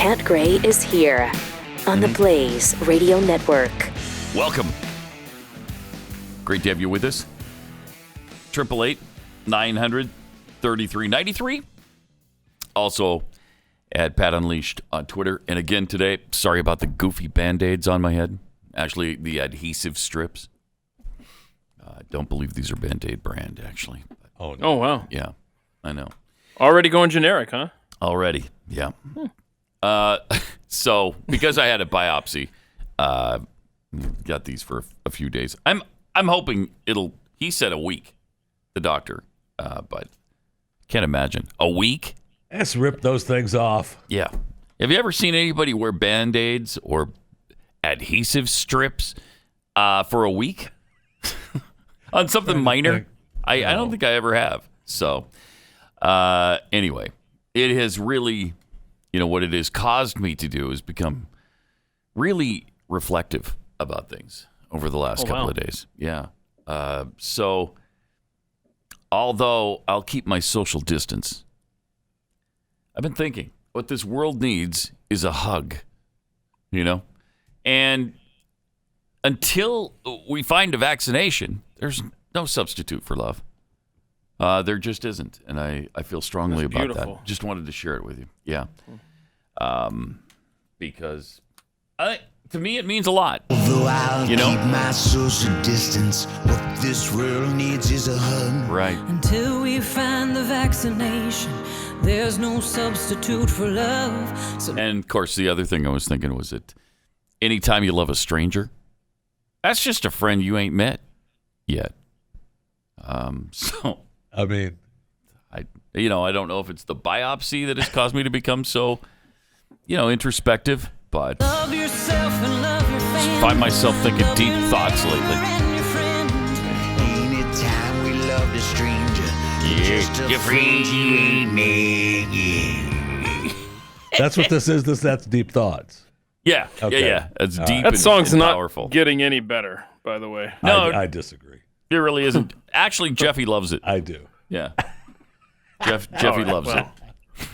Pat Gray is here on the Blaze Radio Network. Welcome. Great to have you with us. 888-900-3393. Also at Pat Unleashed on Twitter. And again today, sorry about the goofy Band-Aids on my head. Actually, the adhesive strips. I don't believe these are Band-Aid brand, actually. Oh, no. Oh, wow. Yeah, I know. Already going generic, huh? Already, yeah. So, because I had a biopsy, got these for a few days. I'm hoping he said a week, the doctor, but can't imagine. A week? Let's rip those things off. Yeah. Have you ever seen anybody wear Band-Aids or adhesive strips for a week? On something minor? I don't think I ever have. So, anyway, it has really, what it has caused me to do is become really reflective about things over the last couple of days. Yeah. So, although I'll keep my social distance, I've been thinking what this world needs is a hug, and until we find a vaccination, there's no substitute for love. There just isn't, and I feel strongly about that. Just wanted to share it with you. Yeah. Because to me it means a lot. Although I'll keep my social distance, what this world needs is a hug. Right. Until we find the vaccination, there's no substitute for love. And of course, the other thing I was thinking was that anytime you love a stranger, that's just a friend you ain't met yet. So I mean, I don't know if it's the biopsy that has caused me to become so, introspective, but love yourself and love your family. Find myself thinking deep thoughts lately. Anytime we loved a stranger, just a friend you ain't made. That's what this is. That's deep thoughts. Yeah, Okay. yeah. It's deep That song's and not powerful. getting any better, by the way. No, I disagree. It really isn't. Actually, Jeffy loves it. I do. Yeah. Jeffy loves it.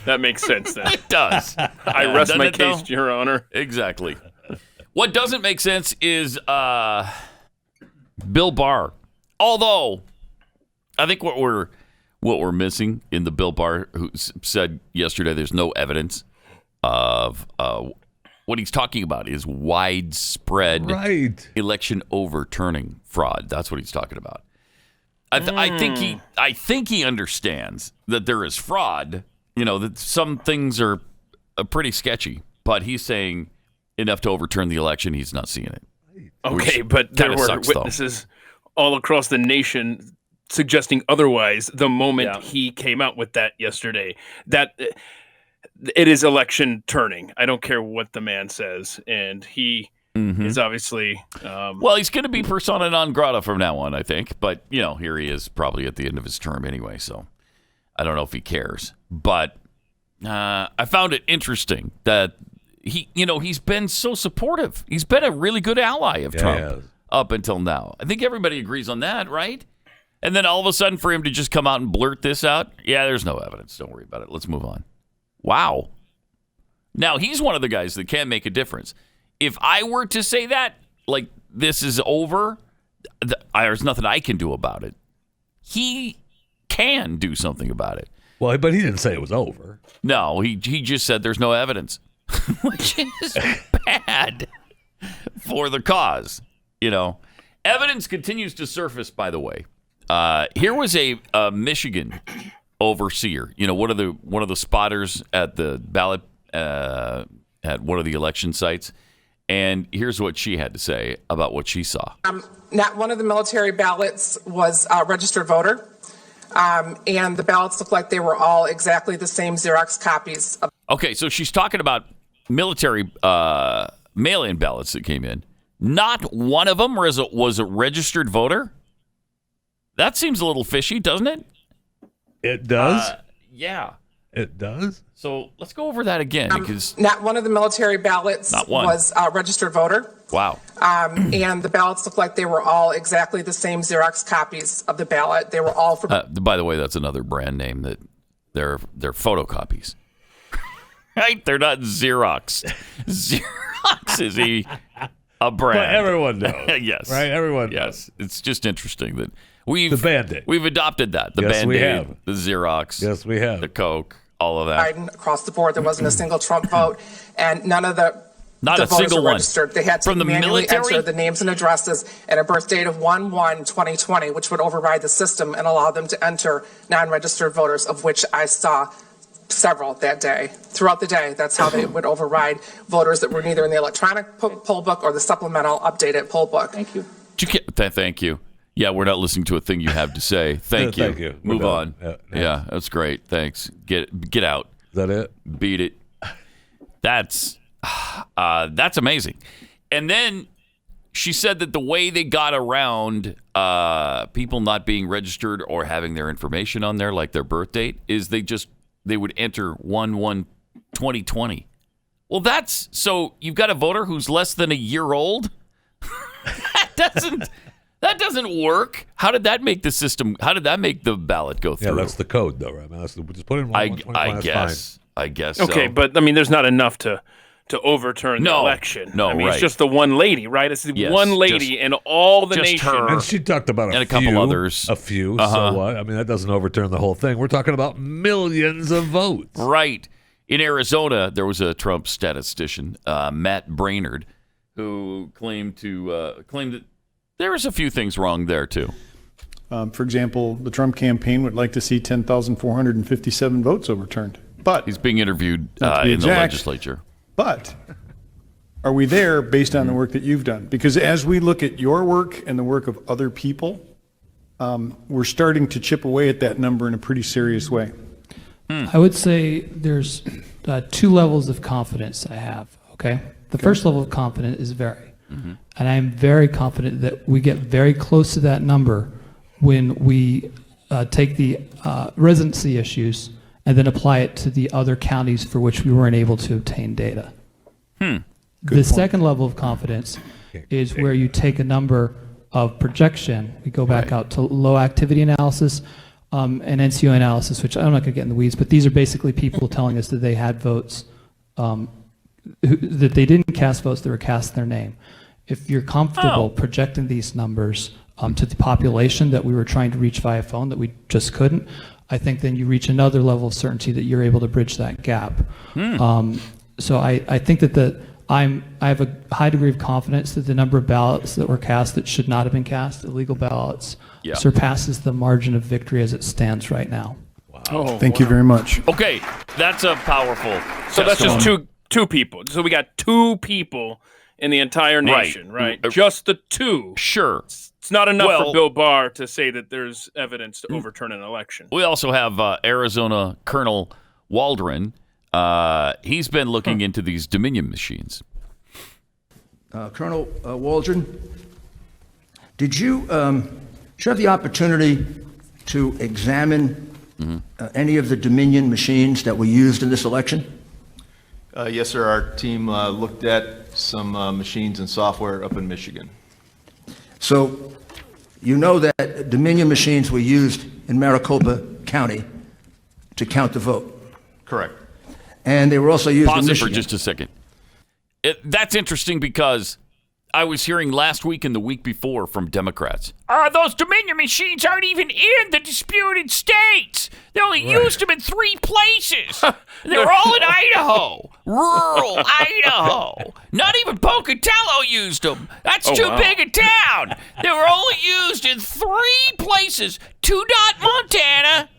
That makes sense then. It does. I rest my Doesn't it, case, though? Your Honor. Exactly. What doesn't make sense is Bill Barr. Although, I think what we're missing in the Bill Barr who said yesterday there's no evidence of what he's talking about is widespread election overturning fraud. That's what he's talking about. I think he understands that there is fraud. That some things are pretty sketchy, but he's saying enough to overturn the election. He's not seeing it. Okay, but there were witnesses all across the nation suggesting otherwise the moment he came out with that yesterday. That it is election turning. I don't care what the man says, and he is obviously well, he's going to be persona non grata from now on, I think. But here he is, probably at the end of his term anyway. So I don't know if he cares. But I found it interesting that he's been so supportive. He's been a really good ally of Trump up until now. I think everybody agrees on that, right? And then all of a sudden, for him to just come out and blurt this out, there's no evidence. Don't worry about it. Let's move on. Wow. Now, he's one of the guys that can make a difference. If I were to say that, like, this is over, there's nothing I can do about it. He can do something about it. Well, but he didn't say it was over. No, he just said there's no evidence, which is bad for the cause. Evidence continues to surface, by the way. Here was a Michigan overseer, one of the spotters at the ballot at one of the election sites. And here's what she had to say about what she saw. Not one of the military ballots was a registered voter. And the ballots looked like they were all exactly the same Xerox copies. Okay, so she's talking about military mail-in ballots that came in. Not one of them was a registered voter? That seems a little fishy, doesn't it? It does? Yeah. It does? So let's go over that again. Because not one of the military ballots was a registered voter. Wow. And the ballots looked like they were all exactly the same Xerox copies of the ballot. They were all for... by the way, that's another brand name that they're photocopies. Right? They're not Xerox. Xerox is a brand. But everyone knows. Yes. Right? Everyone knows. Yes. It's just interesting that The Band-Aid. we've adopted that. The Yes, Band-Aid, we have. the Xerox. Yes, we have. The Coke, all of that. Biden across the board. There wasn't a single Trump vote, and none of the Not the a voters single were one. registered. They had to From the manually military? enter the names and addresses and a birth date of 1/1/2020, which would override the system and allow them to enter non-registered voters, of which I saw several that day. Throughout the day, that's how they would override voters that were neither in the electronic poll book or the supplemental updated poll book. Thank you. Thank you. Yeah, we're not listening to a thing you have to say. Thank you. Thank you. We're Move done. on. Yeah, That's great. Thanks. Get out. Is that it? Beat it. That's amazing. And then she said that the way they got around people not being registered or having their information on there, like their birth date, is they would enter 1/1/2020. Well, so you've got a voter who's less than a year old? That doesn't work. How did that make the system? How did that make the ballot go through? Yeah, that's the code, though, right? I mean, just put in 1/1/2020. I guess. Okay, so. but I mean, there's not enough to overturn the election. No, I mean, right. It's just the one lady, right? It's the one lady in all the just nation. her. And she talked about And a couple others. A few. Uh-huh. So what? I mean, that doesn't overturn the whole thing. We're talking about millions of votes. Right. In Arizona, there was a Trump statistician, Matt Brainerd, who claimed that there was a few things wrong there too. For example, the Trump campaign would like to see 10,457 votes overturned. But he's being interviewed Not to be in the exact, legislature. But are we there based on the work that you've done? Because as we look at your work and the work of other people, we're starting to chip away at that number in a pretty serious way. I would say there's two levels of confidence I have, okay? The first level of confidence is very. And I'm very confident that we get very close to that number when we take the residency issues and then apply it to the other counties for which we weren't able to obtain data. The second level of confidence is where you take a number of projection. We go back out to low activity analysis and NCO analysis, which I'm not going to get in the weeds, but these are basically people telling us that they had votes, that they didn't cast votes that were cast in their name. If you're comfortable projecting these numbers to the population that we were trying to reach via phone that we just couldn't, I think then you reach another level of certainty that you're able to bridge that gap. So I think that I have a high degree of confidence that the number of ballots that were cast that should not have been cast, illegal ballots, surpasses the margin of victory as it stands right now. Wow. Thank you very much. Okay, that's a powerful So that's just two people. So we got two people in the entire nation, right? Just the two. Sure. It's not enough for Bill Barr to say that there's evidence to overturn an election. We also have Arizona Colonel Waldron. He's been looking into these Dominion machines. Colonel Waldron, did you have the opportunity to examine any of the Dominion machines that were used in this election? Yes, sir. Our team looked at some machines and software up in Michigan. So you know that Dominion machines were used in Maricopa County to count the vote? Correct. And they were also used in Pause it Michigan. for just a second. That's interesting because I was hearing last week and the week before from Democrats. Those Dominion machines aren't even in the disputed states. They only used them in 3 places. They were all in Idaho, rural Idaho. Not even Pocatello used them. That's too big a town. They were only used in 3 places. 2 Montana,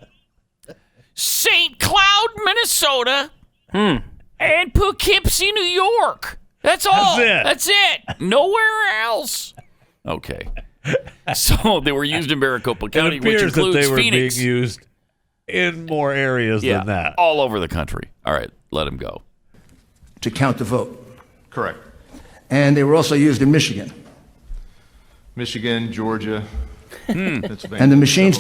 St. Cloud, Minnesota, and Poughkeepsie, New York. That's all. That's it. Nowhere else. Okay. So they were used in Maricopa County, It which appears includes that they were Phoenix. being used in more areas than that. All over the country. All right, let him go. To count the vote. Correct. And they were also used in Michigan. Michigan, Georgia, Pennsylvania. And the machines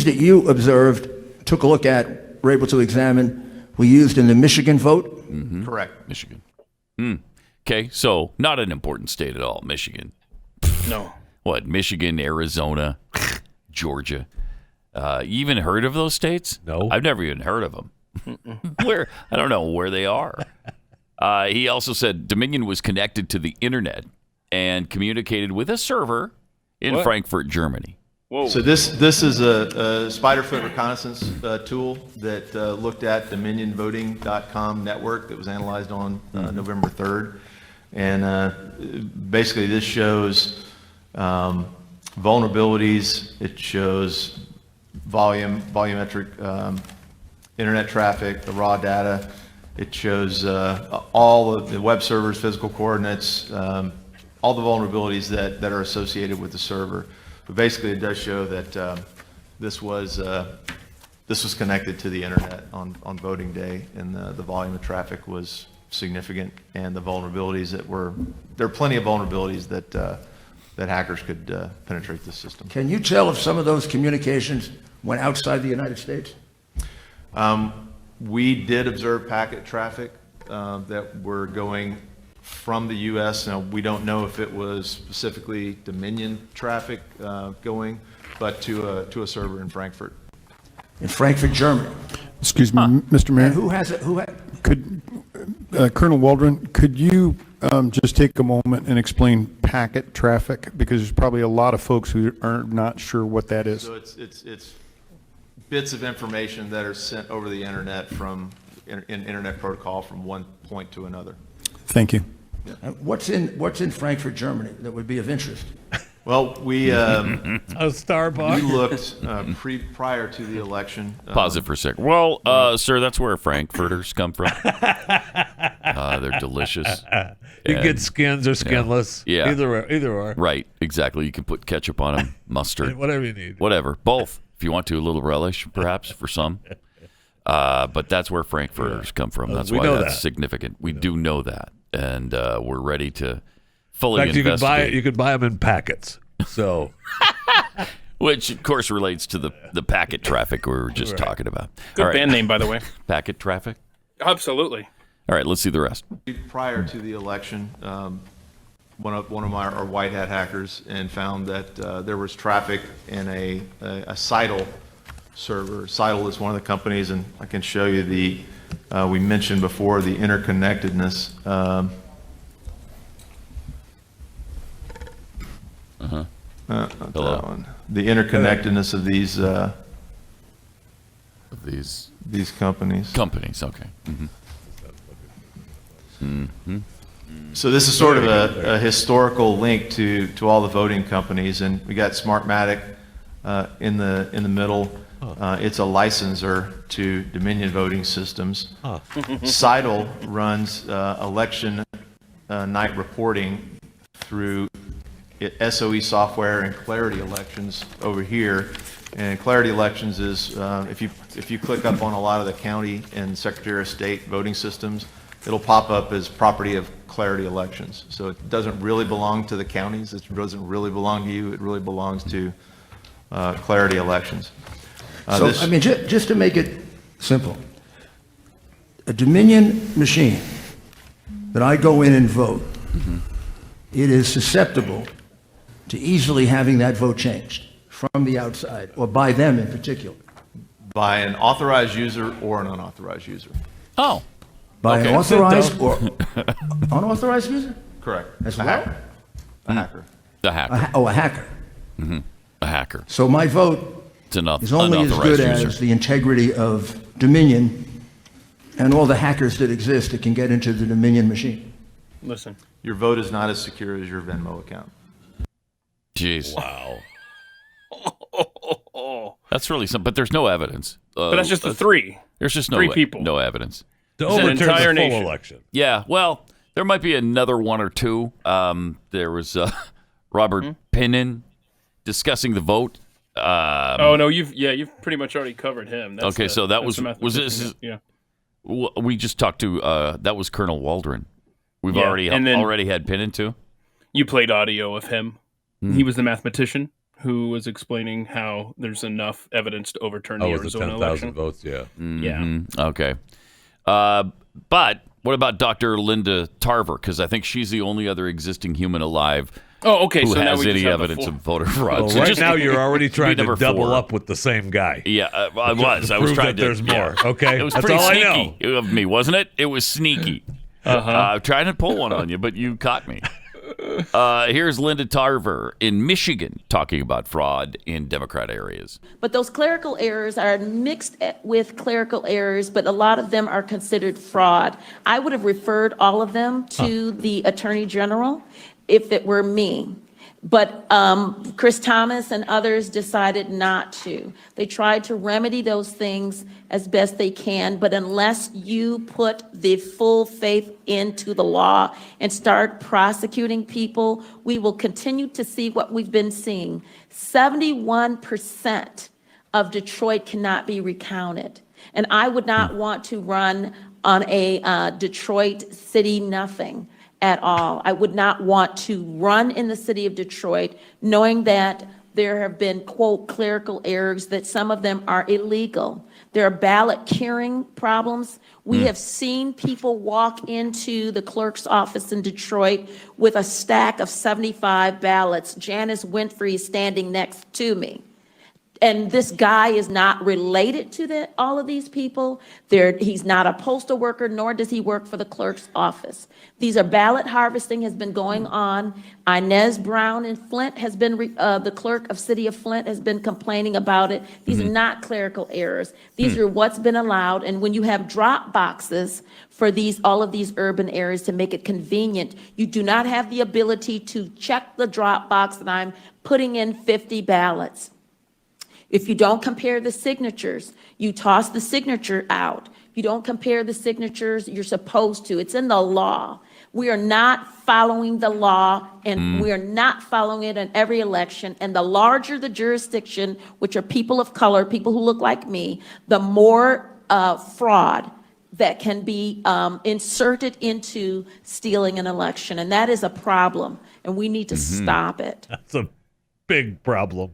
that you observed, took a look at, were able to examine, were used in the Michigan vote? Correct. Michigan. Okay, so not an important state at all, Michigan. No. What, Michigan, Arizona, Georgia? You even heard of those states? No. I've never even heard of them. Where? I don't know where they are. He also said Dominion was connected to the internet and communicated with a server in Frankfurt, Germany. Whoa. So this is a Spiderfoot reconnaissance tool that looked at dominionvoting.com network that was analyzed on November 3rd. And basically this shows vulnerabilities. It shows volumetric internet traffic, the raw data. It shows all of the web servers, physical coordinates, all the vulnerabilities that are associated with the server. But basically, it does show that this was connected to the internet on voting day, and the volume of traffic was significant, and the vulnerabilities there are plenty of vulnerabilities that hackers could penetrate the system. Can you tell if some of those communications went outside the United States? We did observe packet traffic that were going from the U.S. Now, we don't know if it was specifically Dominion traffic going, but to a server in Frankfurt. In Frankfurt, Germany. Excuse me, Mr. Mayor. And who has it? Could Colonel Waldron, could you just take a moment and explain packet traffic? Because there's probably a lot of folks who are not sure what that is. So it's bits of information that are sent over the internet from internet protocol from one point to another. Thank you. Yeah. What's in Frankfurt, Germany that would be of interest? Well, we a Starbucks. We looked prior to the election. Pause it for a second. Well, sir, that's where Frankfurters come from. They're delicious. You get skins or skinless. Yeah. Either or. Right. Exactly. You can put ketchup on them, mustard, whatever you need. Whatever. Both, if you want to. A little relish, perhaps for some. But that's where Frankfurters come from. That's why that's significant. We do know that, and we're ready to fully investigate. You could buy them in packets. So, which of course relates to the packet traffic we were just talking about. Good band name, by the way. Packet traffic. Absolutely. All right, let's see the rest. Prior to the election, one of our white hat hackers and found that there was traffic in a Seidel server. Seidel is one of the companies, and I can show you we mentioned before the interconnectedness. Not that one. The interconnectedness of these companies. Companies, okay. Mm-hmm. Mm-hmm. So this is sort of a historical link to all the voting companies, and we got Smartmatic in the middle. It's a licensor to Dominion Voting Systems. Seidel runs election night reporting through SOE software and Clarity Elections over here. And Clarity Elections is if you click up on a lot of the county and Secretary of State voting systems, it'll pop up as property of Clarity Elections. So it doesn't really belong to the counties. It doesn't really belong to you. It really belongs to Clarity Elections. Just to make it simple, a Dominion machine that I go in and vote, it is susceptible to easily having that vote changed from the outside, or by them in particular. By an authorized user or an unauthorized user. Oh. By an authorized or unauthorized user? Correct. As a well? hacker. A hacker. The hacker. A hacker. Mm-hmm. A hacker. So my vote is only as good as the integrity of Dominion and all the hackers that exist that can get into the Dominion machine. Listen. Your vote is not as secure as your Venmo account. Jeez. Wow. That's really something, but there's no evidence. But that's just the three. There's just three people. No evidence. To overturn the full nation. election. Yeah, well, there might be another one or two. There was Robert Pinnan discussing the vote. No, you've pretty much already covered him. That's okay, so that was this? Yeah. We just talked to that was Colonel Waldron. We've already had Pinnan too. You played audio of him. He was the mathematician who was explaining how there's enough evidence to overturn the Arizona election. 10,000 votes, yeah. Mm-hmm. Yeah. Okay. But what about Dr. Linda Tarver? Because I think she's the only other existing human alive Oh, okay. Who so now has we any just have evidence of voter fraud? Well, So right just now you're already trying to number double 4. up with the same guy. Yeah, I was. To I was prove trying that to. there's more. Okay, It was that's pretty all sneaky I know. of me, wasn't it? It was sneaky. Trying to pull one on you, but you caught me. Here's Linda Tarver in Michigan talking about fraud in Democrat areas. But those clerical errors are mixed with clerical errors, but a lot of them are considered fraud. I would have referred all of them to the Attorney General if it were me. But Chris Thomas and others decided not to. They tried to remedy those things as best they can, but unless you put the full faith into the law and start prosecuting people, we will continue to see what we've been seeing. 71% of Detroit cannot be recounted. And I would not want to run on a Detroit city nothing at all. I would not want to run in the city of Detroit knowing that there have been, quote, clerical errors, that some of them are illegal. There are ballot curing problems. We have seen people walk into the clerk's office in Detroit with a stack of 75 ballots. Janice Winfrey is standing next to me. And this guy is not related to all of these people. He's not a postal worker, nor does he work for the clerk's office. These are ballot harvesting has been going on. Inez Brown in Flint has been, the clerk of City of Flint has been complaining about it. These are not clerical errors. These are what's been allowed. And when you have drop boxes for all of these urban areas to make it convenient, you do not have the ability to check the drop box that I'm putting in 50 ballots. If you don't compare the signatures, you toss the signature out. If you don't compare the signatures, you're supposed to. It's in the law. We are not following the law, and we are not following it in every election. And the larger the jurisdiction, which are people of color, people who look like me, the more fraud that can be inserted into stealing an election. And that is a problem, and we need to stop it. That's a big problem.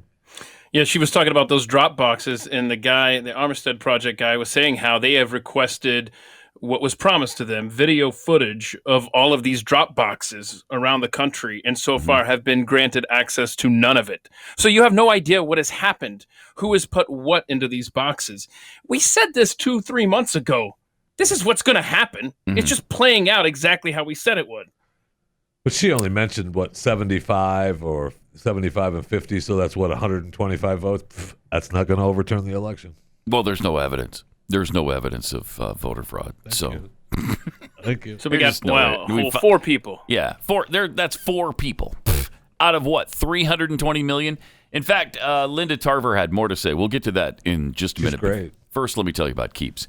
Yeah, she was talking about those drop boxes, and the Armistead Project guy was saying how they have requested what was promised to them, video footage of all of these drop boxes around the country, and so far have been granted access to none of it. So you have no idea what has happened, who has put what into these boxes. We said this 2-3 months ago. This is what's going to happen. It's just playing out exactly how we said it would. But she only mentioned, 75 or 75 and 50, so that's 125 votes. Pfft, that's not going to overturn the election. Well, there's no evidence. There's no evidence of voter fraud. Thank you. So we got 4 people. Yeah, 4. That's 4 people out of what, 320 million. In fact, Linda Tarver had more to say. We'll get to that in just a minute. Great. First, let me tell you about Keeps.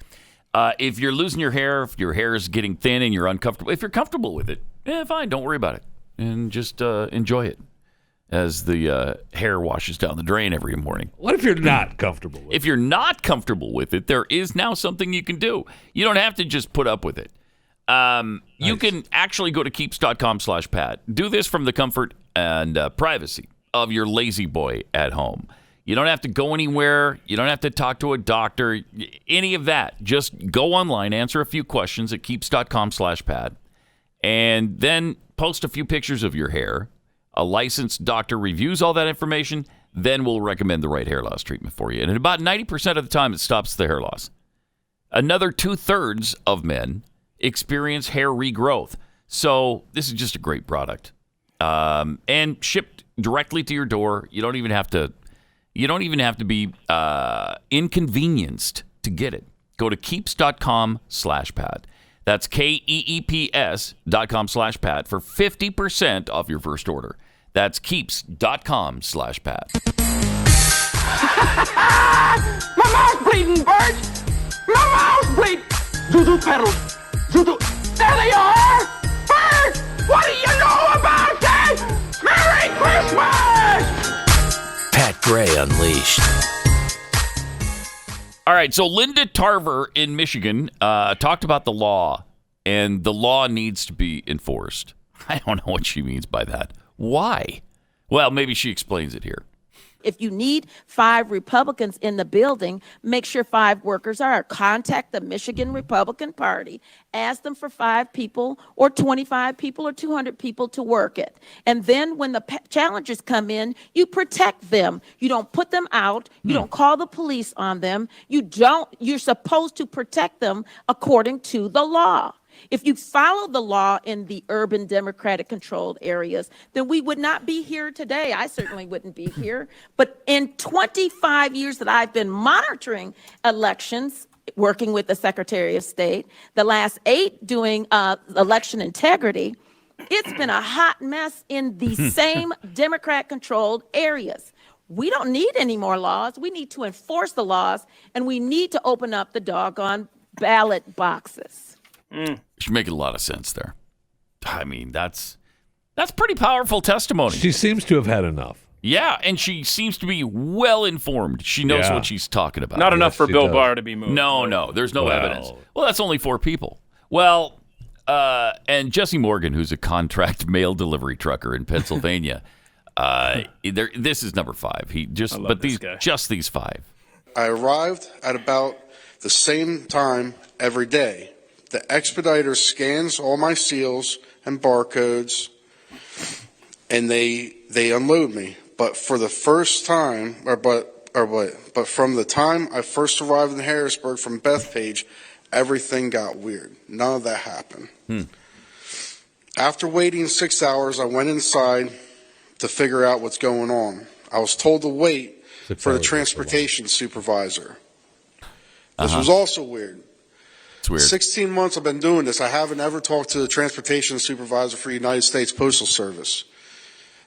If you're losing your hair, if your hair is getting thin and you're uncomfortable, if you're comfortable with it, fine, don't worry about it, and just enjoy it as the hair washes down the drain every morning. What if you're not comfortable with it? If you're not comfortable with it, there is now something you can do. You don't have to just put up with it. You can actually go to keeps.com/Pat. Do this from the comfort and privacy of your lazy boy at home. You don't have to go anywhere. You don't have to talk to a doctor, any of that. Just go online, answer a few questions at keeps.com/Pat, and then post a few pictures of your hair. A licensed doctor reviews all that information, then we'll recommend the right hair loss treatment for you. And about 90% of the time, it stops the hair loss. Another 2/3 of men experience hair regrowth. So this is just a great product. And shipped directly to your door. You don't even have to be inconvenienced to get it. Go to keeps.com/Pat. That's KEEPS.com/Pat for 50% off your first order. That's keeps.com/Pat. My mouth's bleeding, Bert! My mouth's bleeding! Zuzu pedals! Zuzu! There they are! Bert! What do you know about that? Merry Christmas! Pat Gray Unleashed. All right, so Linda Tarver in Michigan talked about the law, and the law needs to be enforced. I don't know what she means by that. Why? Well, maybe she explains it here. If you need 5 Republicans in the building, make sure 5 workers are. Contact the Michigan Republican Party. Ask them for 5 people or 25 people or 200 people to work it. And then when the challengers come in, you protect them. You don't put them out. You don't call the police on them. You're supposed to protect them according to the law. If you follow the law in the urban Democratic controlled areas, then we would not be here today. I certainly wouldn't be here. But in 25 years that I've been monitoring elections, working with the Secretary of State, the last 8 doing election integrity, it's been a hot mess in the same Democrat controlled areas. We don't need any more laws. We need to enforce the laws, and we need to open up the doggone ballot boxes. She's making a lot of sense there. I mean, that's pretty powerful testimony. She seems to have had enough. Yeah, and she seems to be well informed. She knows what she's talking about. Not enough for Bill Barr to be moved. No, there's no evidence. Well, that's only 4 people. Well, and Jesse Morgan, who's a contract mail delivery trucker in Pennsylvania, this is number 5. These 5. I arrived at about the same time every day. The expediter scans all my seals and barcodes, and they unload me. But for the first time, but from the time I first arrived in Harrisburg from Bethpage, everything got weird. None of that happened. After waiting 6 hours, I went inside to figure out what's going on. I was told to wait for the transportation supervisor. This was also weird. It's weird. 16 months I've been doing this. I haven't ever talked to the transportation supervisor for the United States Postal Service.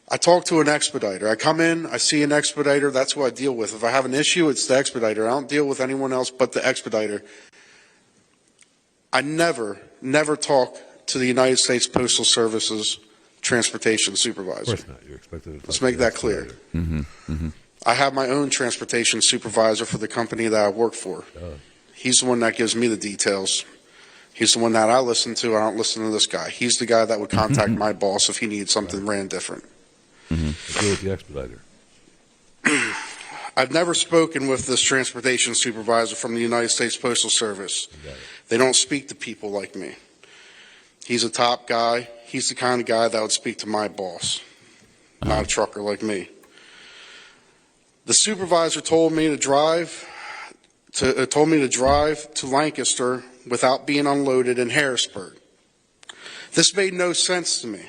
I talk to an expediter. I come in, I see an expediter. That's who I deal with. If I have an issue, it's the expediter. I don't deal with anyone else but the expediter. I never talk to the United States Postal Service's transportation supervisor. Of course not. You're expected to talk. Let's make that clear. I have my own transportation supervisor for the company that I work for. He's the one that gives me the details. He's the one that I listen to. I don't listen to this guy. He's the guy that would contact my boss if he needed something ran different. Deal with the expediter. I've never spoken with this transportation supervisor from the United States Postal Service. They don't speak to people like me. He's a top guy. He's the kind of guy that would speak to my boss, not a trucker like me. The supervisor told me to drive to Lancaster without being unloaded in Harrisburg. This made no sense to me.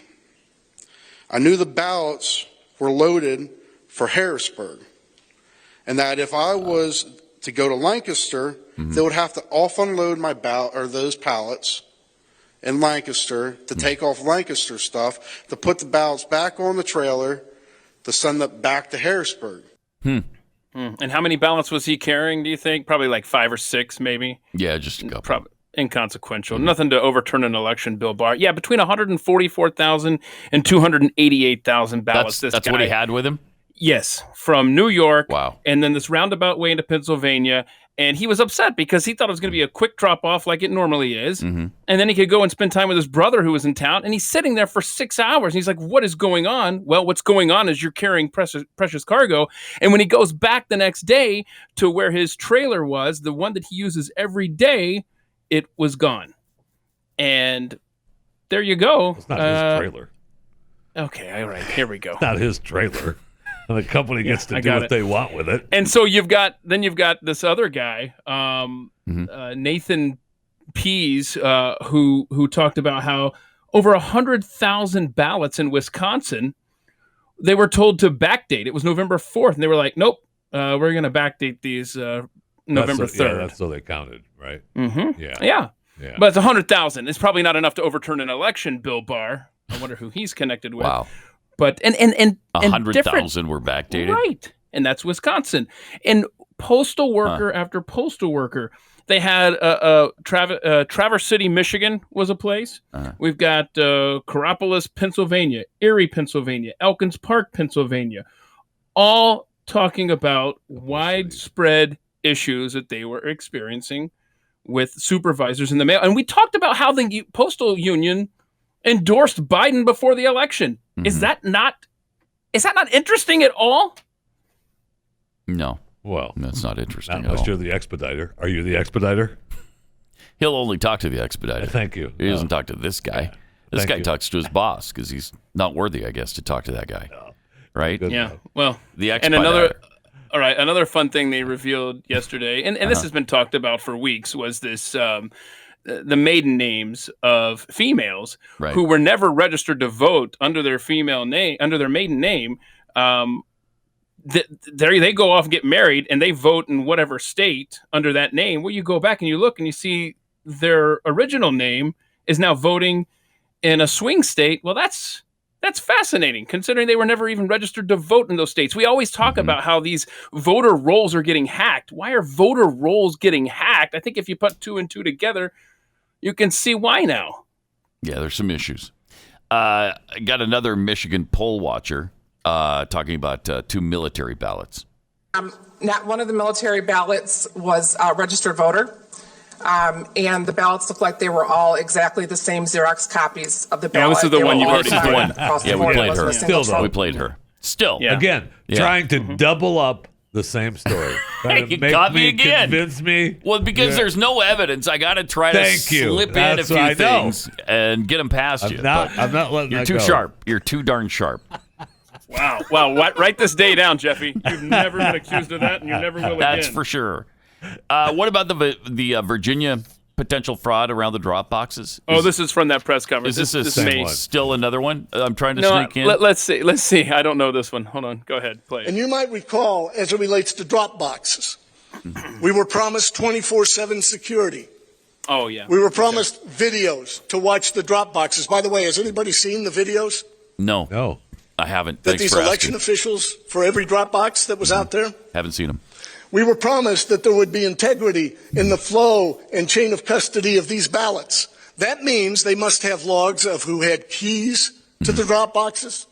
I knew the ballots were loaded for Harrisburg, and that if I was to go to Lancaster, they would have to off-unload my ballot or those pallets in Lancaster to take off Lancaster stuff, to put the ballots back on the trailer, to send it back to Harrisburg. And how many ballots was he carrying, do you think? Probably like 5 or 6, maybe? Yeah, just a couple. Probably inconsequential. Nothing to overturn an election, Bill Barr. Yeah, between 144,000 and 288,000 ballots. That's what he had with him? Yes, from New York. Wow. And then this roundabout way into Pennsylvania. And he was upset because he thought it was going to be a quick drop-off like it normally is. And then he could go and spend time with his brother who was in town. And he's sitting there for 6 hours. And he's like, what is going on? Well, what's going on is you're carrying precious cargo. And when he goes back the next day to where his trailer was, the one that he uses every day, it was gone. And there you go. It's not his trailer. Okay, all right. Here we go. It's not his trailer. The company gets to do what they want with it. And so you've got this other guy, Nathan Pease, who talked about how over 100,000 ballots in Wisconsin, they were told to backdate. It was November 4th, and they were like, nope, we're going to backdate these November 3rd. Yeah, that's so they counted, right? Yeah. But it's 100,000. It's probably not enough to overturn an election, Bill Barr. I wonder who he's connected with. Wow. But and 100,000 were backdated, right? And that's Wisconsin. And postal worker after postal worker, they had Traverse City, Michigan was a place. We've got Coropolis, Pennsylvania, Erie, Pennsylvania, Elkins Park, Pennsylvania, all talking about widespread issues that they were experiencing with supervisors in the mail. And we talked about how the postal union endorsed Biden before the election. Is that not interesting at all? No. Well, that's not interesting not at unless all. you're the expediter. Are you the expediter? He'll only talk to the expediter. Thank you. He doesn't talk to this guy. Yeah. This Thank guy you. talks to his boss because he's not worthy, I guess, to talk to that guy. Right? Yeah. Well, the and another fun thing they revealed yesterday, and this has been talked about for weeks, was this the maiden names of females who were never registered to vote under their female name, under their maiden name. They go off and get married, and they vote in whatever state under that name. Well, you go back and you look and you see their original name is now voting in a swing state. Well, that's fascinating, considering they were never even registered to vote in those states. We always talk about how these voter rolls are getting hacked. Why are voter rolls getting hacked? I think if you put 2 and 2 together, you can see why now. Yeah, there's some issues. I got another Michigan poll watcher talking about 2 military ballots. Not one of the military ballots was a registered voter. And the ballots look like they were all exactly the same Xerox copies of the ballot. Yeah, this is the one you've already This is the one. played. Yeah, we played her. Still, though. We played her. Still. Yeah. Again, trying to double up the same story. Trying to You make got me again. Convince me. Well, because there's no evidence, I got to try to slip in a That's few what I know. things and get them past you. I'm not letting You're that too go. sharp. You're too darn sharp. Wow. Write this day down, Jeffy. You've never been accused of that, and you never will again. That's for sure. What about the Virginia potential fraud around the drop boxes? This is from that press conference. Is this still another one I'm trying to sneak in? Let's see. Let's see. I don't know this one. Hold on. Go ahead. Play it. And you might recall, as it relates to drop boxes, we were promised 24/7 security. Oh, yeah. We were promised videos to watch the drop boxes. By the way, has anybody seen the videos? No, I haven't. That Thanks these for election asking. officials for every drop box that was out there? Haven't seen them. We were promised that there would be integrity in the flow and chain of custody of these ballots. That means they must have logs of who had keys to the drop boxes.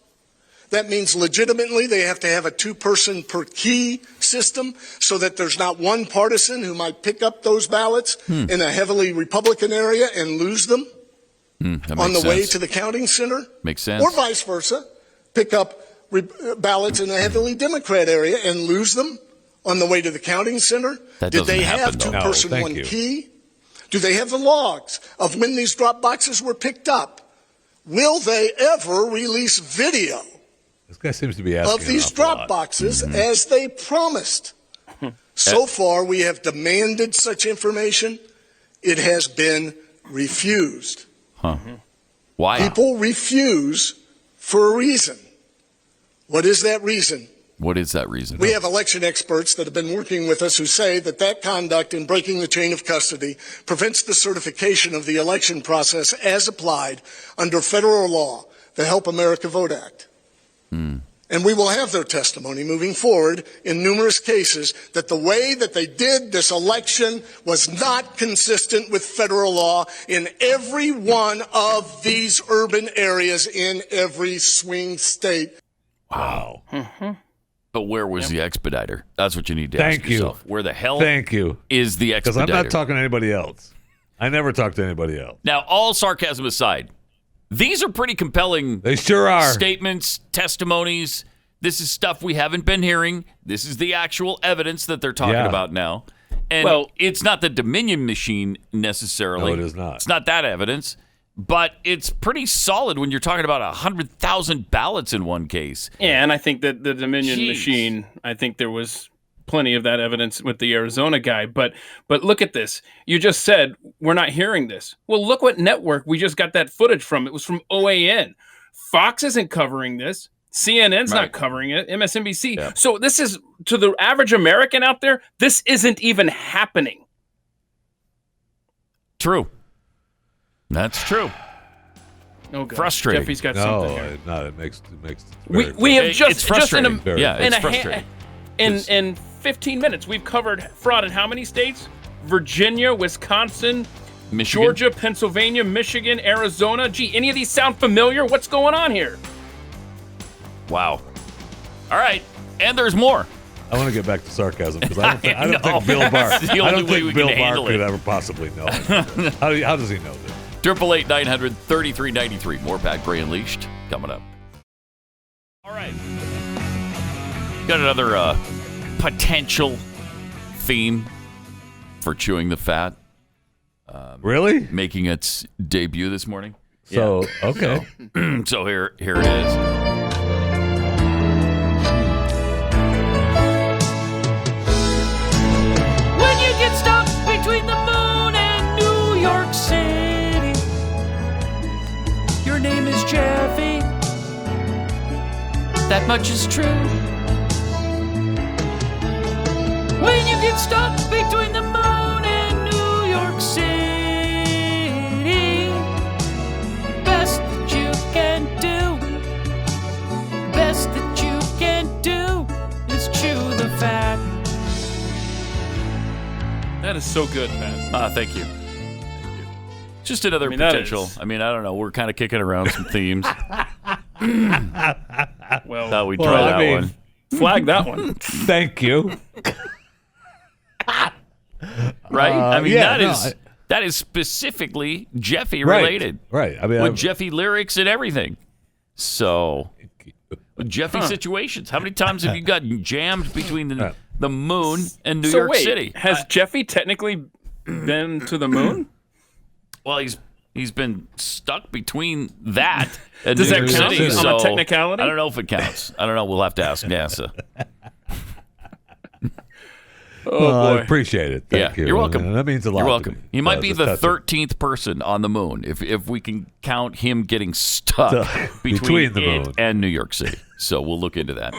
That means legitimately they have to have a 2-person per key system so that there's not one partisan who might pick up those ballots in a heavily Republican area and lose them on the way to the counting center. Makes sense. Or vice versa, pick up ballots in a heavily Democrat area and lose them on the way to the counting center. That Did they doesn't have happen, though. two-person, No, thank one you. key? Do they have the logs of when these drop boxes were picked up? Will they ever release video This guy seems to be asking of these an awful drop lot. boxes as they promised? So far, we have demanded such information. It has been refused. Why? People refuse for a reason. What is that reason? What is that reason? We have election experts that have been working with us who say that conduct in breaking the chain of custody prevents the certification of the election process as applied under federal law, the Help America Vote Act. And we will have their testimony moving forward in numerous cases that the way that they did this election was not consistent with federal law in every one of these urban areas in every swing state. Wow. But where was the expediter? That's what you need to ask yourself. Where the hell is the expediter? Because I'm not talking to anybody else. I never talk to anybody else. Now, all sarcasm aside, these are pretty compelling They sure are. statements, testimonies. This is stuff we haven't been hearing. This is the actual evidence that they're talking about now. And it's not the Dominion machine necessarily. No, it is not. It's not that evidence. But it's pretty solid when you're talking about 100,000 ballots in one case. Yeah, and I think that the Dominion machine, I think there was plenty of that evidence with the Arizona guy. But look at this. You just said we're not hearing this. Well, look what network we just got that footage from. It was from OAN. Fox isn't covering this. CNN's not covering it. MSNBC. Yeah. So this is, to the average American out there, this isn't even happening. True. That's true. Oh, God. Frustrating. Jeffy's got something here. No, it makes We have it's frustrating. in frustrating. In 15 minutes, we've covered fraud in how many states? Virginia, Wisconsin, Michigan. Georgia, Pennsylvania, Michigan, Arizona. Gee, any of these sound familiar? What's going on here? Wow. All right. And there's more. I want to get back to sarcasm because I don't think Bill Barr. That's the only way we Bill can Barr handle could it. ever possibly know. How does he know this? 888-900-3393. More Pat Gray Unleashed coming up. All right. Got another potential theme for Chewing the Fat. Really? Making its debut this morning. So, okay. So here it is. When you get stuck between the moon and New York City, your name is Jeffy. That much is true. When you get stuck between the moon and New York City, best that you can do, best that you can do is chew the fat. That is so good, Pat. Thank you. Just another potential. I mean, I don't know. We're kind of kicking around some themes. Well, thought we'd try that one. Flag that one. Thank you. Right? I mean, that is specifically Jeffy related. Right. I mean, with Jeffy lyrics and everything. So, with Jeffy situations. How many times have you gotten jammed between the moon and New York City? Has Jeffy technically been to the moon? Well, he's been stuck between that and Does New that York count City. on a technicality? I don't know if it counts. I don't know. We'll have to ask NASA. I appreciate it. Thank you. You're welcome. That means a lot. You're welcome. To me. He might be the touching. 13th person on the moon if we can count him getting stuck Between the it moon and New York City. So we'll look into that.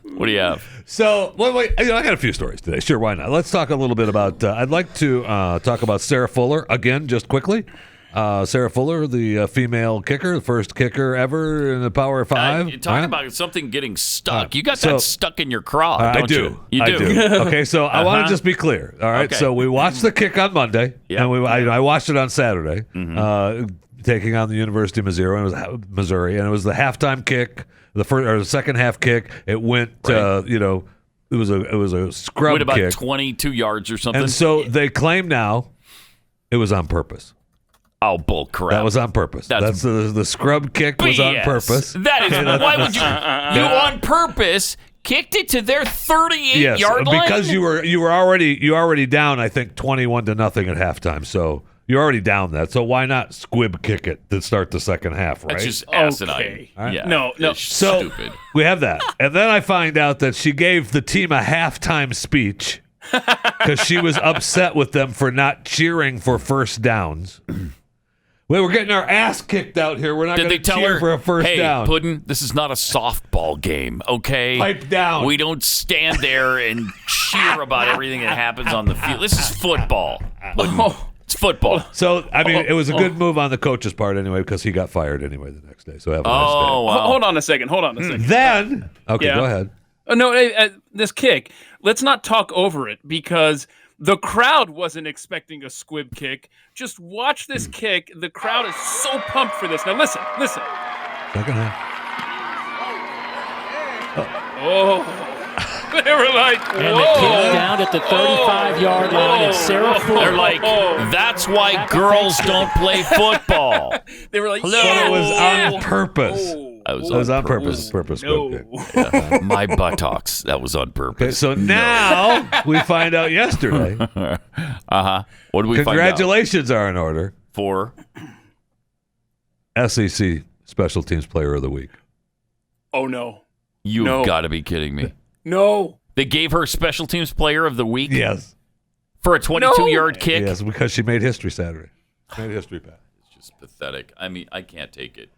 What do you have? So, I got a few stories today. Sure, why not? Let's talk a little bit about. I'd like to talk about Sarah Fuller again, just quickly. Sarah Fuller, the female kicker, the first kicker ever in the Power Five. You're talking about something getting stuck. You got that stuck in your craw, don't you? You I do. Okay, so I want to just be clear. All right, so we watched the kick on Monday, and I watched it on Saturday, taking on the University of Missouri, and it was the halftime kick, the second half kick. It went, it was a scrub went about kick, 22 yards or something. and so they claim now it was on purpose. Oh, bull crap. That was on purpose. That's the scrub kick was on purpose. That is, why would you on purpose kicked it to their 38-yard line? Because you were already down, I think 21-0 at halftime. So you're already down that. So why not squib kick it to start the second half, right? That's just asinine. Okay. Right. Yeah. No. So stupid. We have that. And then I find out that she gave the team a halftime speech because she was upset with them for not cheering for first downs. Well, we're getting our ass kicked out here. We're not going to cheer for a first down. Hey, Puddin', this is not a softball game, okay? Pipe down. We don't stand there and cheer about everything that happens on the field. This is football. It's football. So, I mean, it was a good move on the coach's part anyway because he got fired anyway the next day. So have a nice day. Wow. Hold on a second. Then, go ahead. Oh, no, this kick. Let's not talk over it because the crowd wasn't expecting a squib kick. Just watch this kick. The crowd is so pumped for this. Now listen. Second half. They were like, whoa. And the kick down at the 35-yard line, and Sarah Fuller. They're like, that's why girls don't play football. They were like, So it was on purpose. It was on purpose. No. Yeah. My buttocks. That was on purpose. Okay, so now we find out yesterday. What did we find out? Congratulations are in order for SEC Special Teams Player of the Week. Oh, no. You've got to be kidding me. No. They gave her Special Teams Player of the Week? Yes. For a 22-yard kick? Yes, because she made history Saturday. Made history, Pat. It's just pathetic. I mean, I can't take it.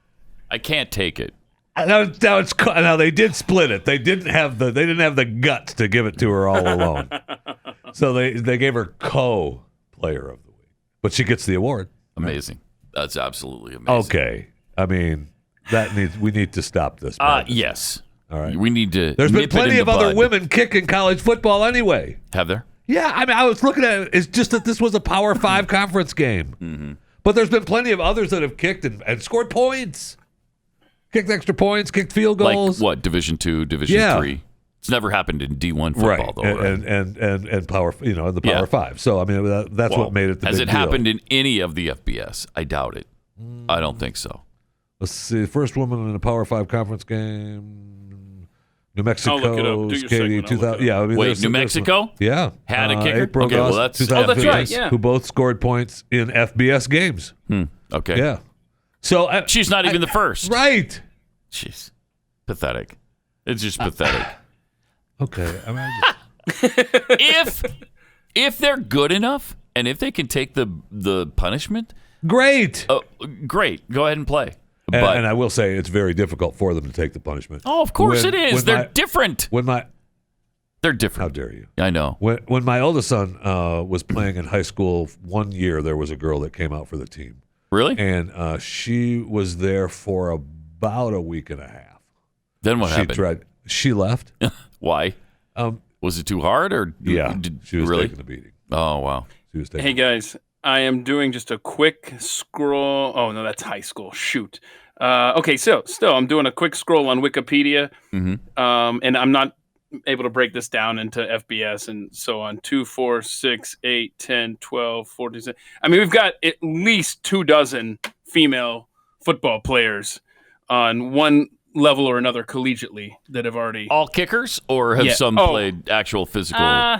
I can't take it. Now they did split it. They didn't have the guts to give it to her all alone. So they gave her co-player of the week, but she gets the award. Amazing. That's absolutely amazing. Okay, I mean we need to stop this. Yes. All right. We need to. There's been plenty of other women kicking college football anyway. Have there? Yeah, I mean I was looking at it. It's just that this was a Power 5 conference game, but there's been plenty of others that have kicked and scored points. Kicked extra points, kicked field goals. Like what? Division II, Division III. It's never happened in D1 football, though, right? And Power, the Power 5. So I mean, that's what made it the big deal. Has it happened in any of the FBS? I doubt it. I don't think so. Let's see. First woman in a Power 5 conference game. New Mexico, Katie, 2000. Yeah, I mean, wait, New Mexico? Yeah, had a kicker. April, okay, well that's 2015, that's right. Yeah, who both scored points in FBS games. Okay, yeah. So she's not even the first, right? Jeez, pathetic. It's just pathetic. Okay, I mean, if they're good enough and if they can take the punishment, great. Great. Go ahead and play. And I will say it's very difficult for them to take the punishment. Oh, of course it is. They're different. They're different. How dare you? I know. When my oldest son was playing in high school, one year there was a girl that came out for the team. Really? And she was there for about a week and a half. Then what happened? She left. Why? Was it too hard, or she was really taking the beating. Oh wow. She was taking. Hey guys, I am doing just a quick scroll. Oh no, that's high school. Shoot. Okay, so still, I'm doing a quick scroll on Wikipedia, and I'm not able to break this down into FBS and so on. 2, 4, 6, 8, 10, 12, 14. I mean, we've got at least 24 female football players on one level or another collegiately that have already all kickers, or have some played actual physical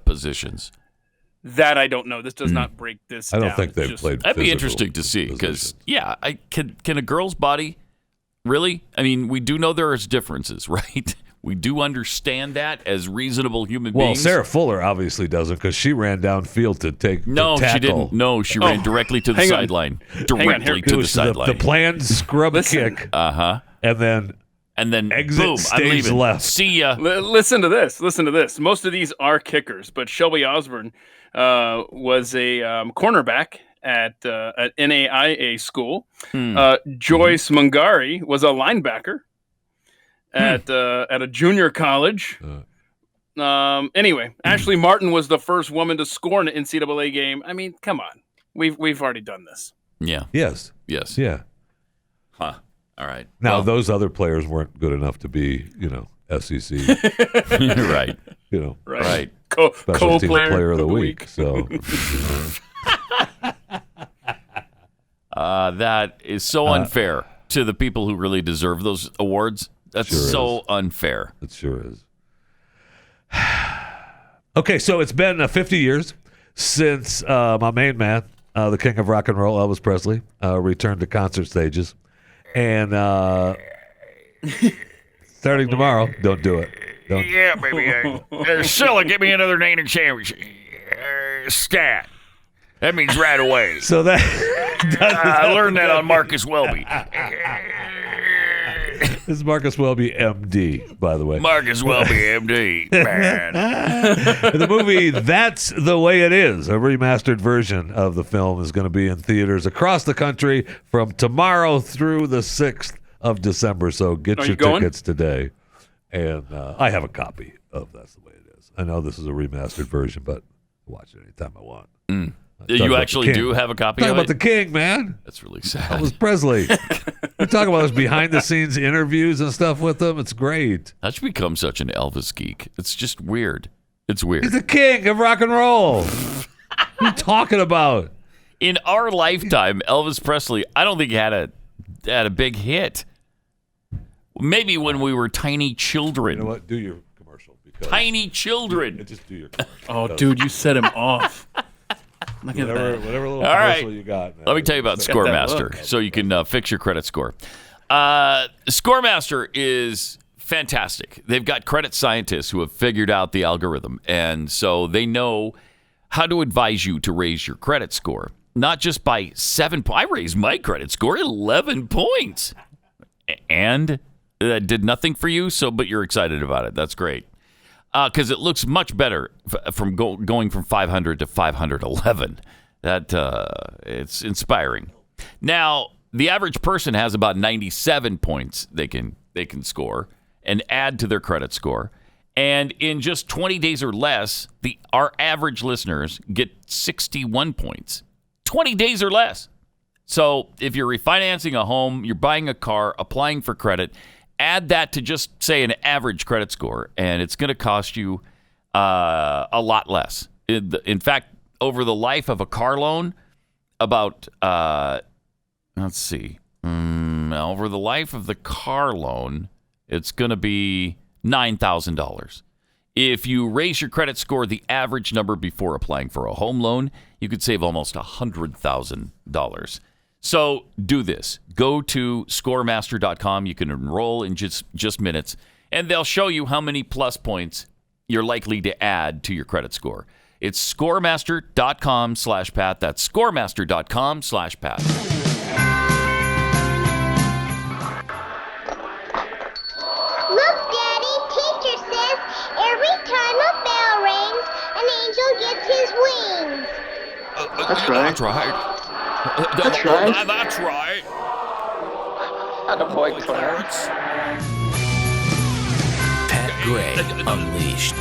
positions. That I don't know. This does not break this down. I don't think they've played. That'd be interesting to see, because can a girl's body really? I mean, we do know there is differences, right? We do understand that as reasonable human beings. Well, Sarah Fuller obviously doesn't, because she ran downfield to take. No, the she didn't. No, she ran directly to the sideline. Directly to the sideline. The planned scrub kick. And then exit boom, stage left. See ya. Listen to this. Most of these are kickers, but Shelby Osborne was a cornerback at NAIA school. Joyce Mungari was a linebacker at a junior college. Anyway, Ashley Martin was the first woman to score in an NCAA game. I mean, come on, we've already done this. Yeah. Yes. Yeah. Huh. All right. Now those other players weren't good enough to be, SEC. Right. Right. Special teams player of the week. So that is so unfair to the people who really deserve those awards. That's unfair. It sure is. Okay, so it's been 50 years since my main man, the king of rock and roll, Elvis Presley, returned to concert stages. And starting tomorrow, don't do it. Don't. Yeah, baby. Silla, give me another Nainer sandwich. Stat. That means right away. So that I learned that on Marcus Welby. This is Marcus Welby, MD, by the way. Marcus Welby, MD, man. The movie That's the Way It Is, a remastered version of the film, is going to be in theaters across the country from tomorrow through the 6th of December. So get your tickets today. And I have a copy of That's the Way It Is. I know this is a remastered version, but I'll watch it anytime I want. You actually do have a copy of it? Talking about the king, man. That's really sad. Elvis Presley. We're talking about those behind-the-scenes interviews and stuff with him. It's great. How'd you become such an Elvis geek? It's just weird. It's weird. He's the king of rock and roll. What are you talking about? In our lifetime, Elvis Presley, I don't think had a big hit. Maybe when we were tiny children. You know what? Do your commercial. Tiny children. Just do your commercial. Oh, dude, you set him off. Look at that. Whatever little commercial you got. Man. Let me tell you about ScoreMaster so you can fix your credit score. ScoreMaster is fantastic. They've got credit scientists who have figured out the algorithm, and so they know how to advise you to raise your credit score. Not just by 7 points. I raised my credit score 11 points. And that did nothing for you, but you're excited about it. That's great. Because it looks much better from going from 500 to 511. It's inspiring. Now, the average person has about 97 points they can score and add to their credit score. And in just 20 days or less, our average listeners get 61 points. 20 days or less. So if you're refinancing a home, you're buying a car, applying for credit, add that to just, say, an average credit score, and it's going to cost you a lot less. In fact, over the life of a car loan, about, over the life of the car loan, It's going to be $9,000. If you raise your credit score the average number before applying for a home loan, you could save almost $100,000. So do this. Go to scoremaster.com. You can enroll in just minutes, and they'll show you how many plus points you're likely to add to your credit score. It's scoremaster.com/Pat. That's scoremaster.com/Pat. Look, Daddy, teacher says every time a bell rings, an angel gets his wings. That's right. That's right. That's right. That's right. Attaboy, Clarence. Pat Gray Unleashed.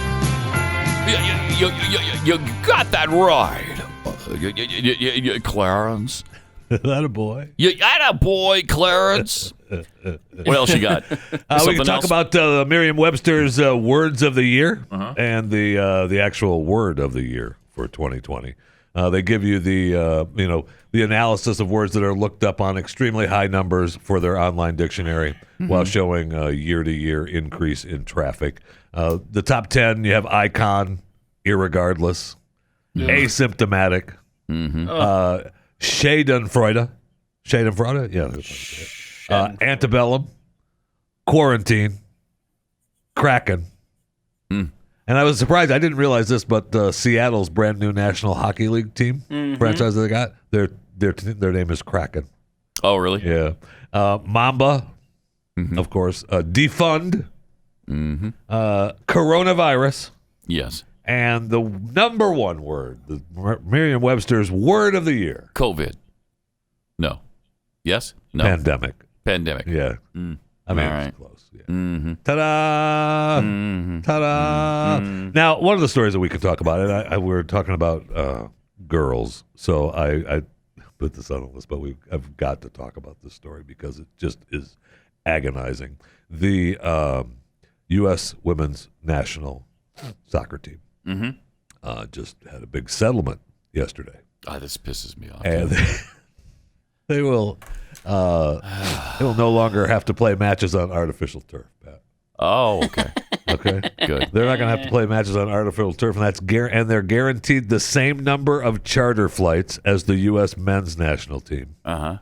You got that right. Clarence. Attaboy. Attaboy, Clarence. What else you got? We can talk about Merriam-Webster's words of the year and the actual word of the year for 2020. They give you the analysis of words that are looked up on extremely high numbers for their online dictionary while showing a year-to-year increase in traffic. The top 10, you have icon, irregardless, asymptomatic, Schadenfreude, yeah, antebellum, quarantine, Kraken. And I was surprised. I didn't realize this, but Seattle's brand new National Hockey League team franchise that they got, their name is Kraken. Oh, really? Yeah. Mamba, of course. Defund. Coronavirus. Yes. And the number one word, the Merriam-Webster's word of the year. COVID. No. Yes? No. Pandemic. Yeah. I mean, it's close. Yeah. Ta-da! Ta-da! Now, one of the stories that we could talk about, and we were talking about girls, so I put this on the list, but I've got to talk about this story because it just is agonizing. The U.S. women's national soccer team just had a big settlement yesterday. This pisses me off. And they will no longer have to play matches on artificial turf, Pat. Oh, okay. Okay, good. They're not going to have to play matches on artificial turf, and and they're guaranteed the same number of charter flights as the U.S. men's national team. All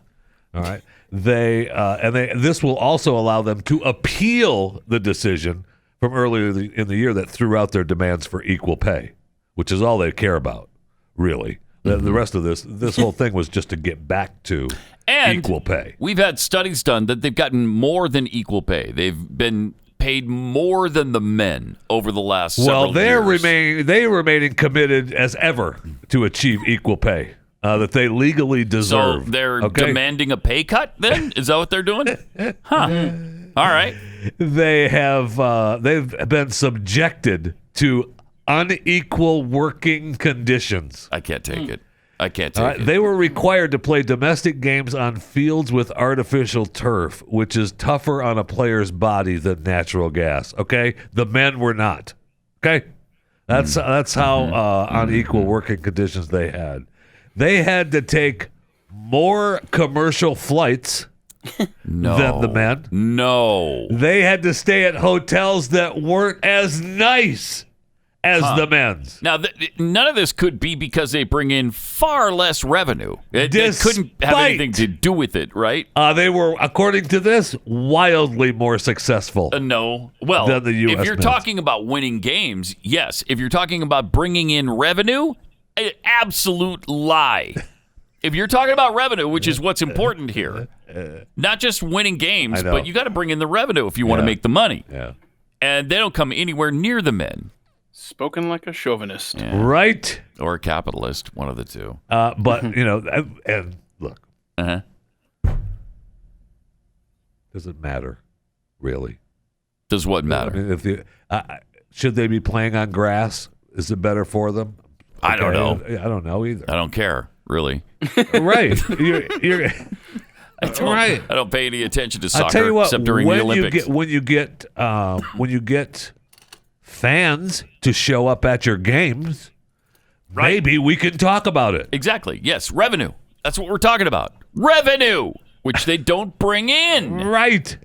right. This will also allow them to appeal the decision from earlier in the year that threw out their demands for equal pay, which is all they care about, really. The rest of this whole thing was just to get back to equal pay. We've had studies done that they've gotten more than equal pay. They've been paid more than the men over the last several years. They remaining committed as ever to achieve equal pay that they legally deserve. So they're demanding a pay cut then? Is that what they're doing? Huh. All right. They've been subjected to unequal working conditions. I can't take it. it. They were required to play domestic games on fields with artificial turf, which is tougher on a player's body than natural gas. Okay? The men were not. Okay? That's how unequal working conditions they had. They had to take more commercial flights than the men. No. They had to stay at hotels that weren't as nice as the men's. Now, none of this could be because they bring in far less revenue. It couldn't have anything to do with it, right? They were, according to this, wildly more successful. No. Well, than the US if you're men's. talking about winning games, yes. If you're talking about bringing in revenue, an absolute lie. If you're talking about revenue, which is what's important here, not just winning games, but you got to bring in the revenue if you want to make the money. Yeah. And they don't come anywhere near the men. Spoken like a chauvinist. Yeah. Right. Or a capitalist, one of the two. But, and look. Does it matter, really? Does what matter? I mean, should they be playing on grass? Is it better for them? I don't know. I don't know either. I don't care, really. Right. You're I don't pay any attention to soccer I'll tell you what, except during the Olympics. When you get fans to show up at your games, maybe we can talk about it. Exactly. Yes, revenue. That's what we're talking about. Revenue, which they don't bring in. Right.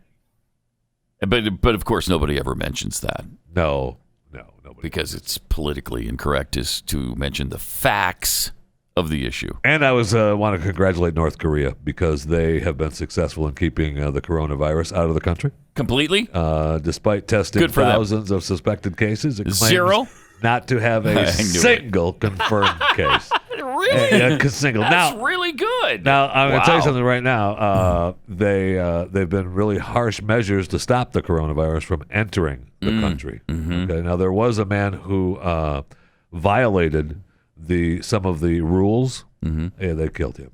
But of course, nobody ever mentions that. No, nobody. Because it's politically incorrect is to mention the facts of the issue. And I want to congratulate North Korea because they have been successful in keeping the coronavirus out of the country. Completely? Despite testing thousands of suspected cases. It claims Zero? Not to have a single confirmed case. Really? Single. That's now, really good. Now, I'm going to tell you something right now. They've been really harsh measures to stop the coronavirus from entering the country. Mm-hmm. Okay. Now, there was a man who violated some of the rules. Mm-hmm. Yeah, they killed him.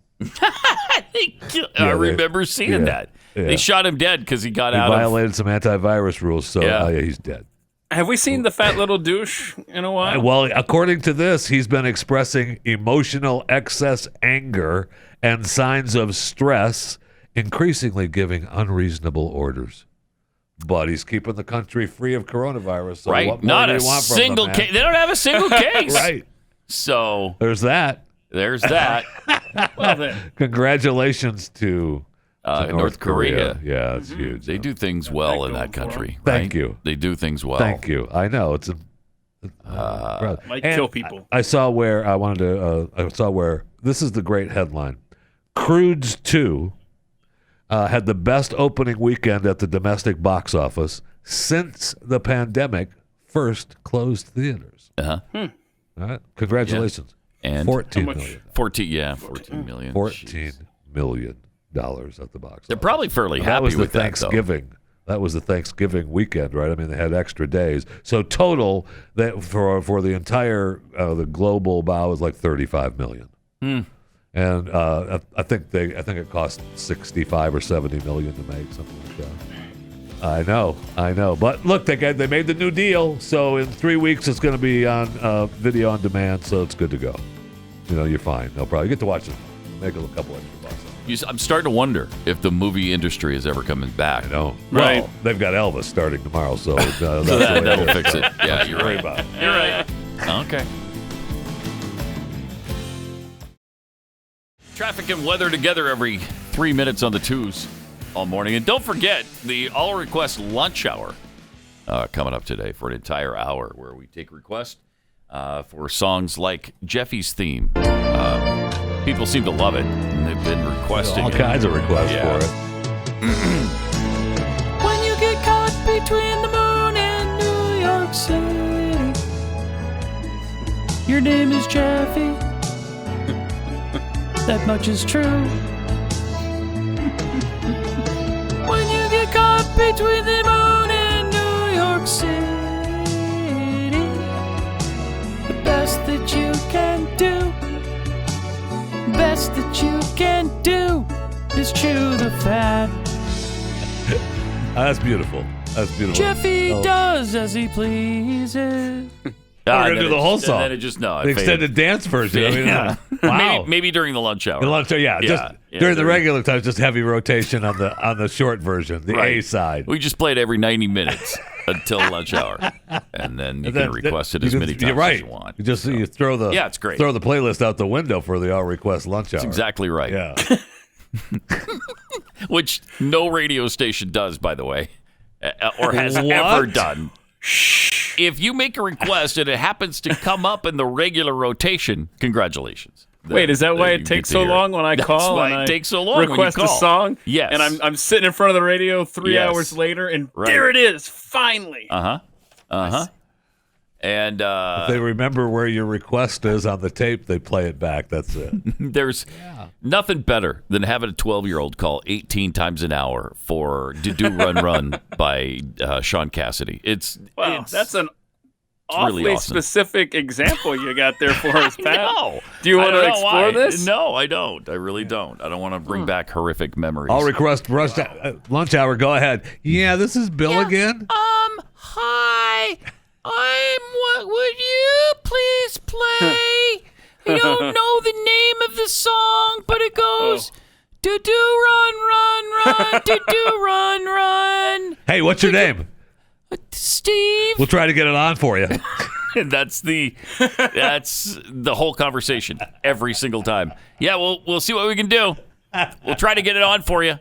I remember seeing that. Yeah. They shot him dead because he got out violated some antivirus rules, so he's dead. Have we seen the fat little douche in a while? Well, according to this, he's been expressing emotional excess anger and signs of stress, increasingly giving unreasonable orders. But he's keeping the country free of coronavirus. So right. What more Not do a you want from single them, case. They don't have a single case. Right. So there's that. Well, then. Congratulations to North Korea. Yeah, it's huge. They do things well in that country. Thank right? you. They do things well. Thank you. I know it's might kill people. I saw where this is the great headline. Croods 2 had the best opening weekend at the domestic box office since the pandemic first closed theaters. Uh-huh. All right. Congratulations. Yeah. And 14 million. 14 million. $14 million at the box office. They're probably fairly happy with Thanksgiving. That was the Thanksgiving weekend, right? I mean, they had extra days. So total that for the entire the global bow was like 35 million. And I think it cost 65 or 70 million to make, something like that. I know. But look, they made the new deal. So in 3 weeks, it's going to be on video on demand. So it's good to go. You're fine. No problem. You get to watch it. Make a couple extra bucks. I'm starting to wonder if the movie industry is ever coming back. I know. Right. Well, they've got Elvis starting tomorrow, so that'll fix it. Yeah, you're right. About it. You're right. Okay. Traffic and weather together every 3 minutes on the twos all morning. And don't forget the All Request Lunch Hour coming up today for an entire hour where we take requests for songs like Jeffy's theme. People seem to love it, and they've been requesting all kinds of requests for it. When you get caught between the moon and New York City, your name is Jeffy. That much is true. When you get caught between the moon and New York City, the best that you can do. Best that you can do is chew the fat. That's beautiful. Jeffy does as he pleases. We're going to do the whole song. And then it just, the extended dance version. I mean, wow. Maybe during the lunch hour. The lunch hour, just during the regular times, just heavy rotation on the short version, the A side. We just play it every 90 minutes until lunch hour, and then you can request it as many times as you want. You throw the it's great. Throw the playlist out the window for the All Request Lunch Hour. That's exactly right. Yeah. Which no radio station does, by the way, or has ever done. If you make a request and it happens to come up in the regular rotation, congratulations. Wait, is that why it takes so long when I call? That's why and it takes so long when you request call. a song? Yes. And I'm sitting in front of the radio 3 hours later, and there it is, finally. And if they remember where your request is on the tape, they play it back. That's it. There's nothing better than having a 12-year-old call 18 times an hour for "Do Run Run" by Sean Cassidy. That's an awfully really awesome. Specific example you got there for us, Pat. No. Do you want to explore this? No, I don't. I really don't. I don't want to bring back horrific memories. All request lunch hour. Go ahead. Yeah, this is Bill again. Hi. Would you please play? I don't know the name of the song, but it goes, do run, run, run, do run, run. Hey, what's your name? Steve. We'll try to get it on for you. That's the whole conversation every single time. Yeah, we'll see what we can do. We'll try to get it on for you.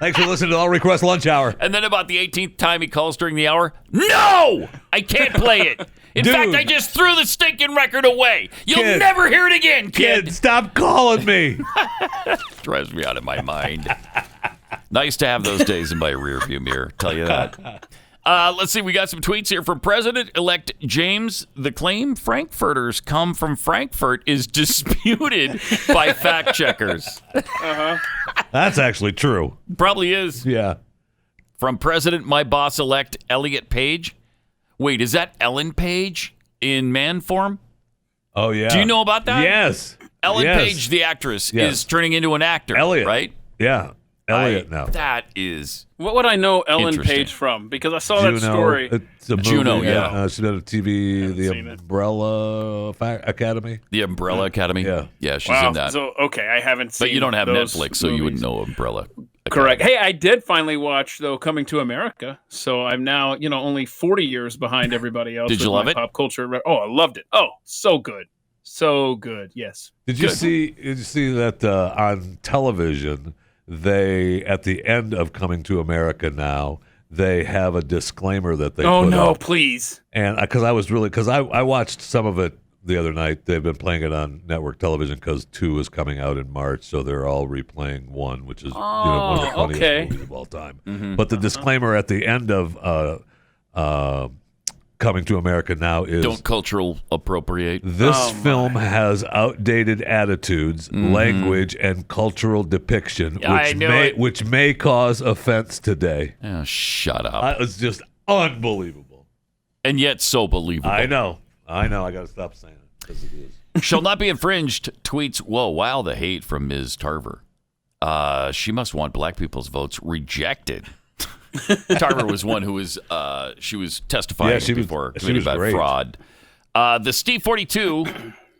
Thanks for listening to All Request Lunch Hour. And then about the 18th time he calls during the hour, no! I can't play it. In fact, I just threw the stinking record away. You'll never hear it again, kid. Stop calling me. Drives me out of my mind. Nice to have those days in my rearview mirror, tell you that. Let's see, we got some tweets here from President-elect James. The claim Frankfurters come from Frankfurt is disputed by fact checkers. That's actually true. Probably is. Yeah. From President, my boss-elect Elliot Page. Wait, is that Ellen Page in man form? Oh, yeah. Do you know about that? Yes. Ellen Page, the actress, is turning into an actor. Elliot. Right? Yeah. Elliot now. That is. What would I know Ellen Page from? Because I saw that story. It's a movie. Juno, yeah. She did a TV, The Umbrella Academy. The Umbrella Academy? Yeah. Yeah, she's in that. So, okay, I haven't seen But you don't have those Netflix, so you wouldn't movies. know Umbrella Academy. Correct. Hey, I did finally watch, though, Coming to America. So I'm now, only 40 years behind everybody else. Did you with love my it? Pop culture. Oh, I loved it. Oh, so good. So good. Yes. Did you see that on television? They, at the end of Coming to America now, they have a disclaimer that they Oh, put no, up. please. And because I watched some of it the other night. They've been playing it on network television because 2 is coming out in March, so they're all replaying 1, which is one of the funniest movies of all time. Mm-hmm. But the disclaimer at the end of Coming to America now is don't cultural appropriate. This film has outdated attitudes, language, and cultural depiction, which may cause offense today. Oh, shut up. That was just unbelievable. And yet so believable. I know. I got to stop saying it because it is. Shall not be infringed, tweets, whoa, wow, the hate from Ms. Tarver. She must want black people's votes rejected. Tarver was one who was she was testifying before committing about fraud. The Steve 42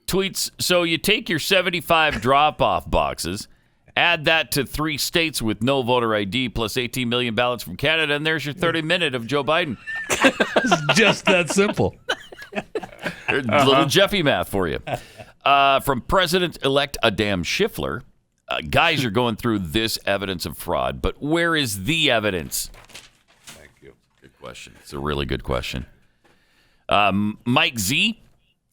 tweets, so you take your 75 drop-off boxes, add that to 3 states with no voter ID plus 18 million ballots from Canada, and there's your 30-minute of Joe Biden. It's just that simple. Little Jeffy math for you. From President-elect Adam Schiffler, guys are going through this evidence of fraud, but where is the evidence? Thank you. Good question. It's a really good question. Mike Z,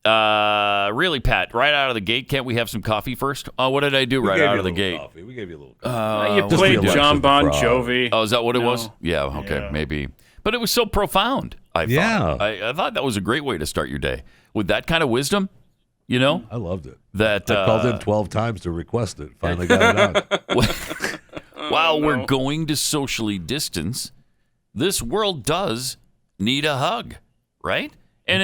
really, Pat, right out of the gate, can't we have some coffee first? What did I do right out of the gate? Coffee. We gave you a little coffee. You played John Bon Jovi. Oh, is that what it was? Yeah, okay, maybe. But it was so profound, I thought. Yeah. I thought that was a great way to start your day. With that kind of wisdom, I loved it. I called in 12 times to request it. Finally got it on. While we're going to socially distance, this world does need a hug, right? And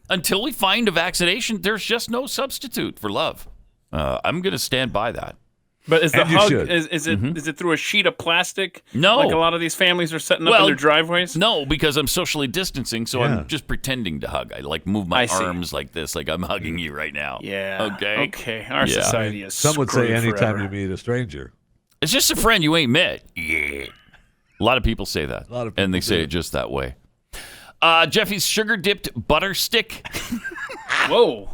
until we find a vaccination, there's just no substitute for love. I'm going to stand by that. But is the hug is it through a sheet of plastic? No, like a lot of these families are setting up in their driveways. No, because I'm socially distancing, so I'm just pretending to hug. I move my arms like this, like I'm hugging you right now. Yeah. Okay. Our society is. Some would say anytime forever. you meet a stranger. It's just a friend you ain't met. Yeah. A lot of people say that, and they say it just that way. Jeffy's sugar dipped butter stick. Whoa.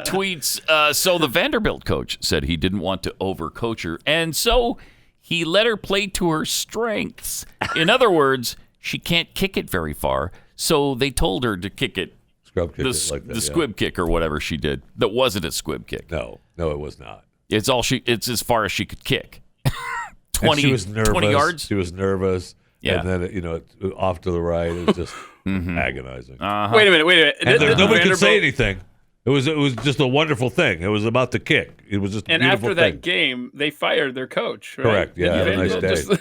Tweets, so the Vanderbilt coach said he didn't want to overcoach her, and so he let her play to her strengths. In other words, she can't kick it very far, so they told her to kick it. Scrub kick it like that, the squib kick or whatever she did. That wasn't a squib kick. No, it was not. It's as far as she could kick. 20, she was nervous. 20 yards? She was nervous. Yeah. And then, off to the right, it was just agonizing. Uh-huh. Wait a minute. And nobody could say anything. It was just a wonderful thing. It was about the kick. It was just a beautiful after thing. that game, they fired their coach, right? Correct. Yeah, have a nice day.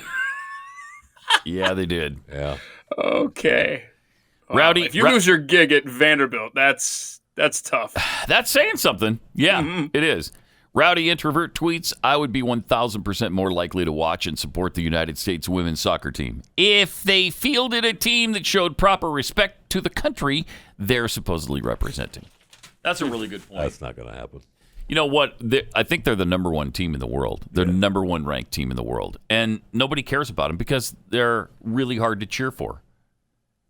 Yeah, they did. Yeah. Okay. Rowdy, if you lose your gig at Vanderbilt, that's tough. That's saying something. Yeah, it is. Rowdy introvert tweets, I would be 1,000% more likely to watch and support the United States women's soccer team if they fielded a team that showed proper respect to the country they're supposedly representing. That's a really good point. That's not going to happen. You know what? I think they're the number 1 team in the world. They're the number 1 ranked team in the world. And nobody cares about them because they're really hard to cheer for.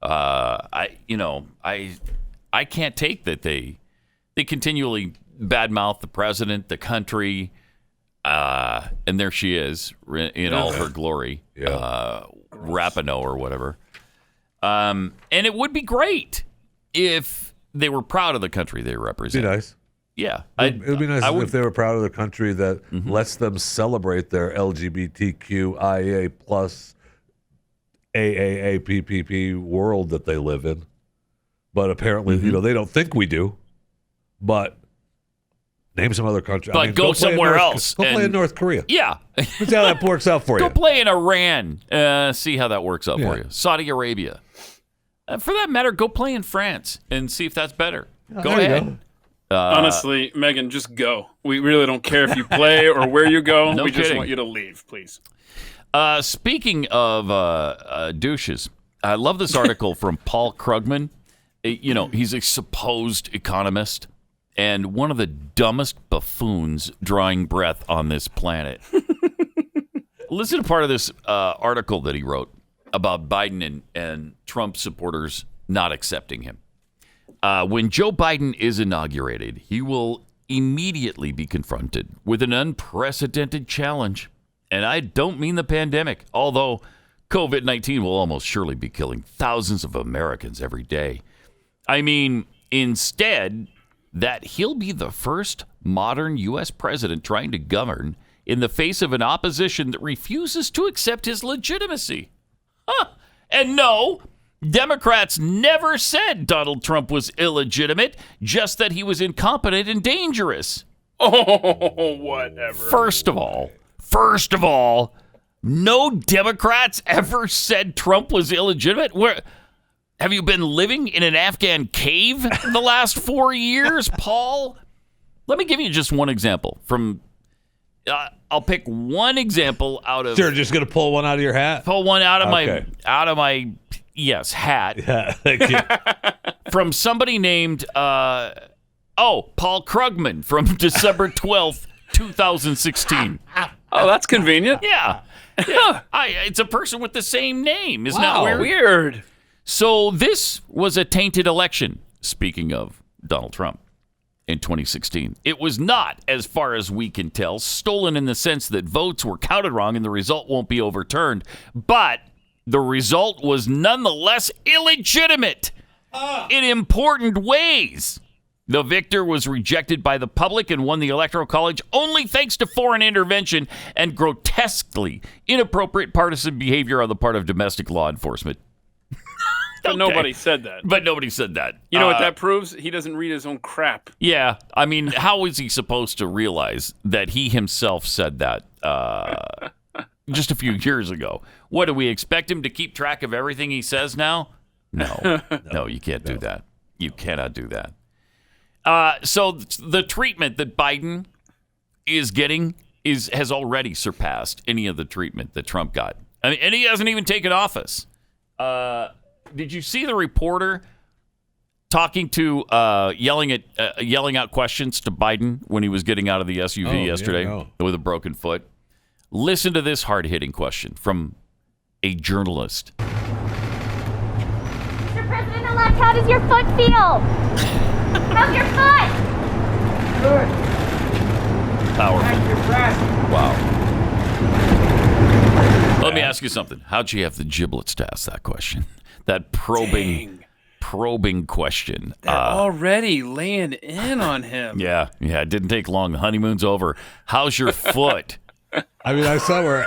I can't take that they continually badmouth the president, the country. And there she is in all her glory, Rapinoe or whatever. And it would be great if they were proud of the country they represent. It'd be nice. Yeah. It would be nice if they were proud of the country that lets them celebrate their LGBTQIA plus AAAPPP world that they live in. But apparently, they don't think we do. But name some other country. But go somewhere else. Go play in North Korea. Yeah. See how that works out for you. Go play in Iran. See how that works out for you. Saudi Arabia. For that matter, go play in France and see if that's better. Go ahead. Honestly, Megan, just go. We really don't care if you play or where you go. No we just kidding. want you to leave, please. Speaking of douches, I love this article from Paul Krugman. He's a supposed economist and one of the dumbest buffoons drawing breath on this planet. Listen to part of this article that he wrote about Biden and Trump supporters not accepting him. When Joe Biden is inaugurated, he will immediately be confronted with an unprecedented challenge. And I don't mean the pandemic, although COVID-19 will almost surely be killing thousands of Americans every day. I mean, instead, that he'll be the first modern U.S. president trying to govern in the face of an opposition that refuses to accept his legitimacy. And no, Democrats never said Donald Trump was illegitimate, just that he was incompetent and dangerous. Oh, whatever. First of all, no Democrats ever said Trump was illegitimate. Have you been living in an Afghan cave the last 4 years, Paul? Let me give you just one example from. I'll pick one example out of. Sure, just gonna pull one out of your hat. Pull one out of my yes hat. Yeah, thank you. From somebody named Paul Krugman from December 12th, 2016. Oh, that's convenient. Yeah. It's a person with the same name. Isn't that weird? Weird. So this was a tainted election, speaking of Donald Trump, in 2016. It was not, as far as we can tell, stolen in the sense that votes were counted wrong and the result won't be overturned. But the result was nonetheless illegitimate in important ways. The victor was rejected by the public and won the Electoral College only thanks to foreign intervention and grotesquely inappropriate partisan behavior on the part of domestic law enforcement. But nobody said that. But nobody said that. You know what that proves? He doesn't read his own crap. Yeah. I mean, how is he supposed to realize that he himself said that just a few years ago? What, do we expect him to keep track of everything he says now? No. No, you can't do that. You cannot do that. So the treatment that Biden is getting has already surpassed any of the treatment that Trump got. I mean, and he hasn't even taken office. Did you see the reporter talking to yelling out questions to Biden when he was getting out of the SUV yesterday with a broken foot? Listen to this hard-hitting question from a journalist. Mr. President-elect, how does your foot feel? How's your foot? Good. Powerful. Thank you, President. Wow. Let me ask you something. How'd you have the giblets to ask that question? That probing question. They're already laying in on him. Yeah. It didn't take long. The honeymoon's over. How's your foot? I mean, I saw where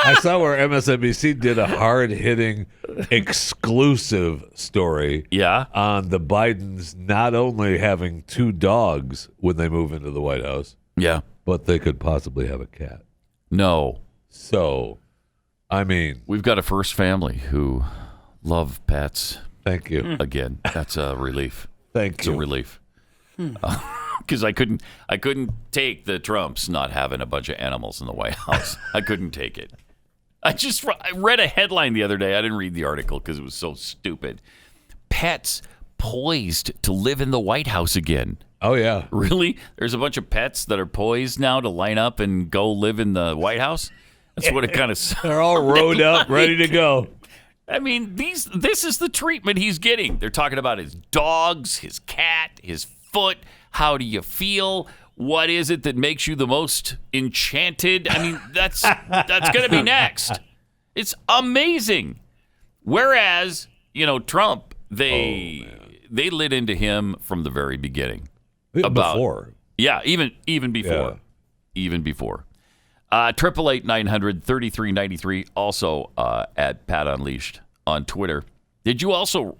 MSNBC did a hard-hitting, exclusive story. Yeah. On the Bidens not only having 2 dogs when they move into the White House. Yeah. But they could possibly have a cat. No. So, I mean, we've got a first family who love pets. Thank you. Again, that's a relief. Thank you. It's a relief. Because I couldn't take the Trumps not having a bunch of animals in the White House. I couldn't take it. I read a headline the other day. I didn't read the article because it was so stupid. Pets poised to live in the White House again. Oh, yeah. Really? There's a bunch of pets that are poised now to line up and go live in the White House? That's what it kind of sounds. They're all rode up, ready to go. I mean, this is the treatment he's getting. They're talking about his dogs, his cat, his foot. How do you feel? What is it that makes you the most enchanted? I mean, that's going to be next. It's amazing. Whereas, Trump, they lit into him from the very beginning. Before. Yeah, even before. Yeah. Even before. 888-900-3393, also at Pat Unleashed on Twitter. Did you also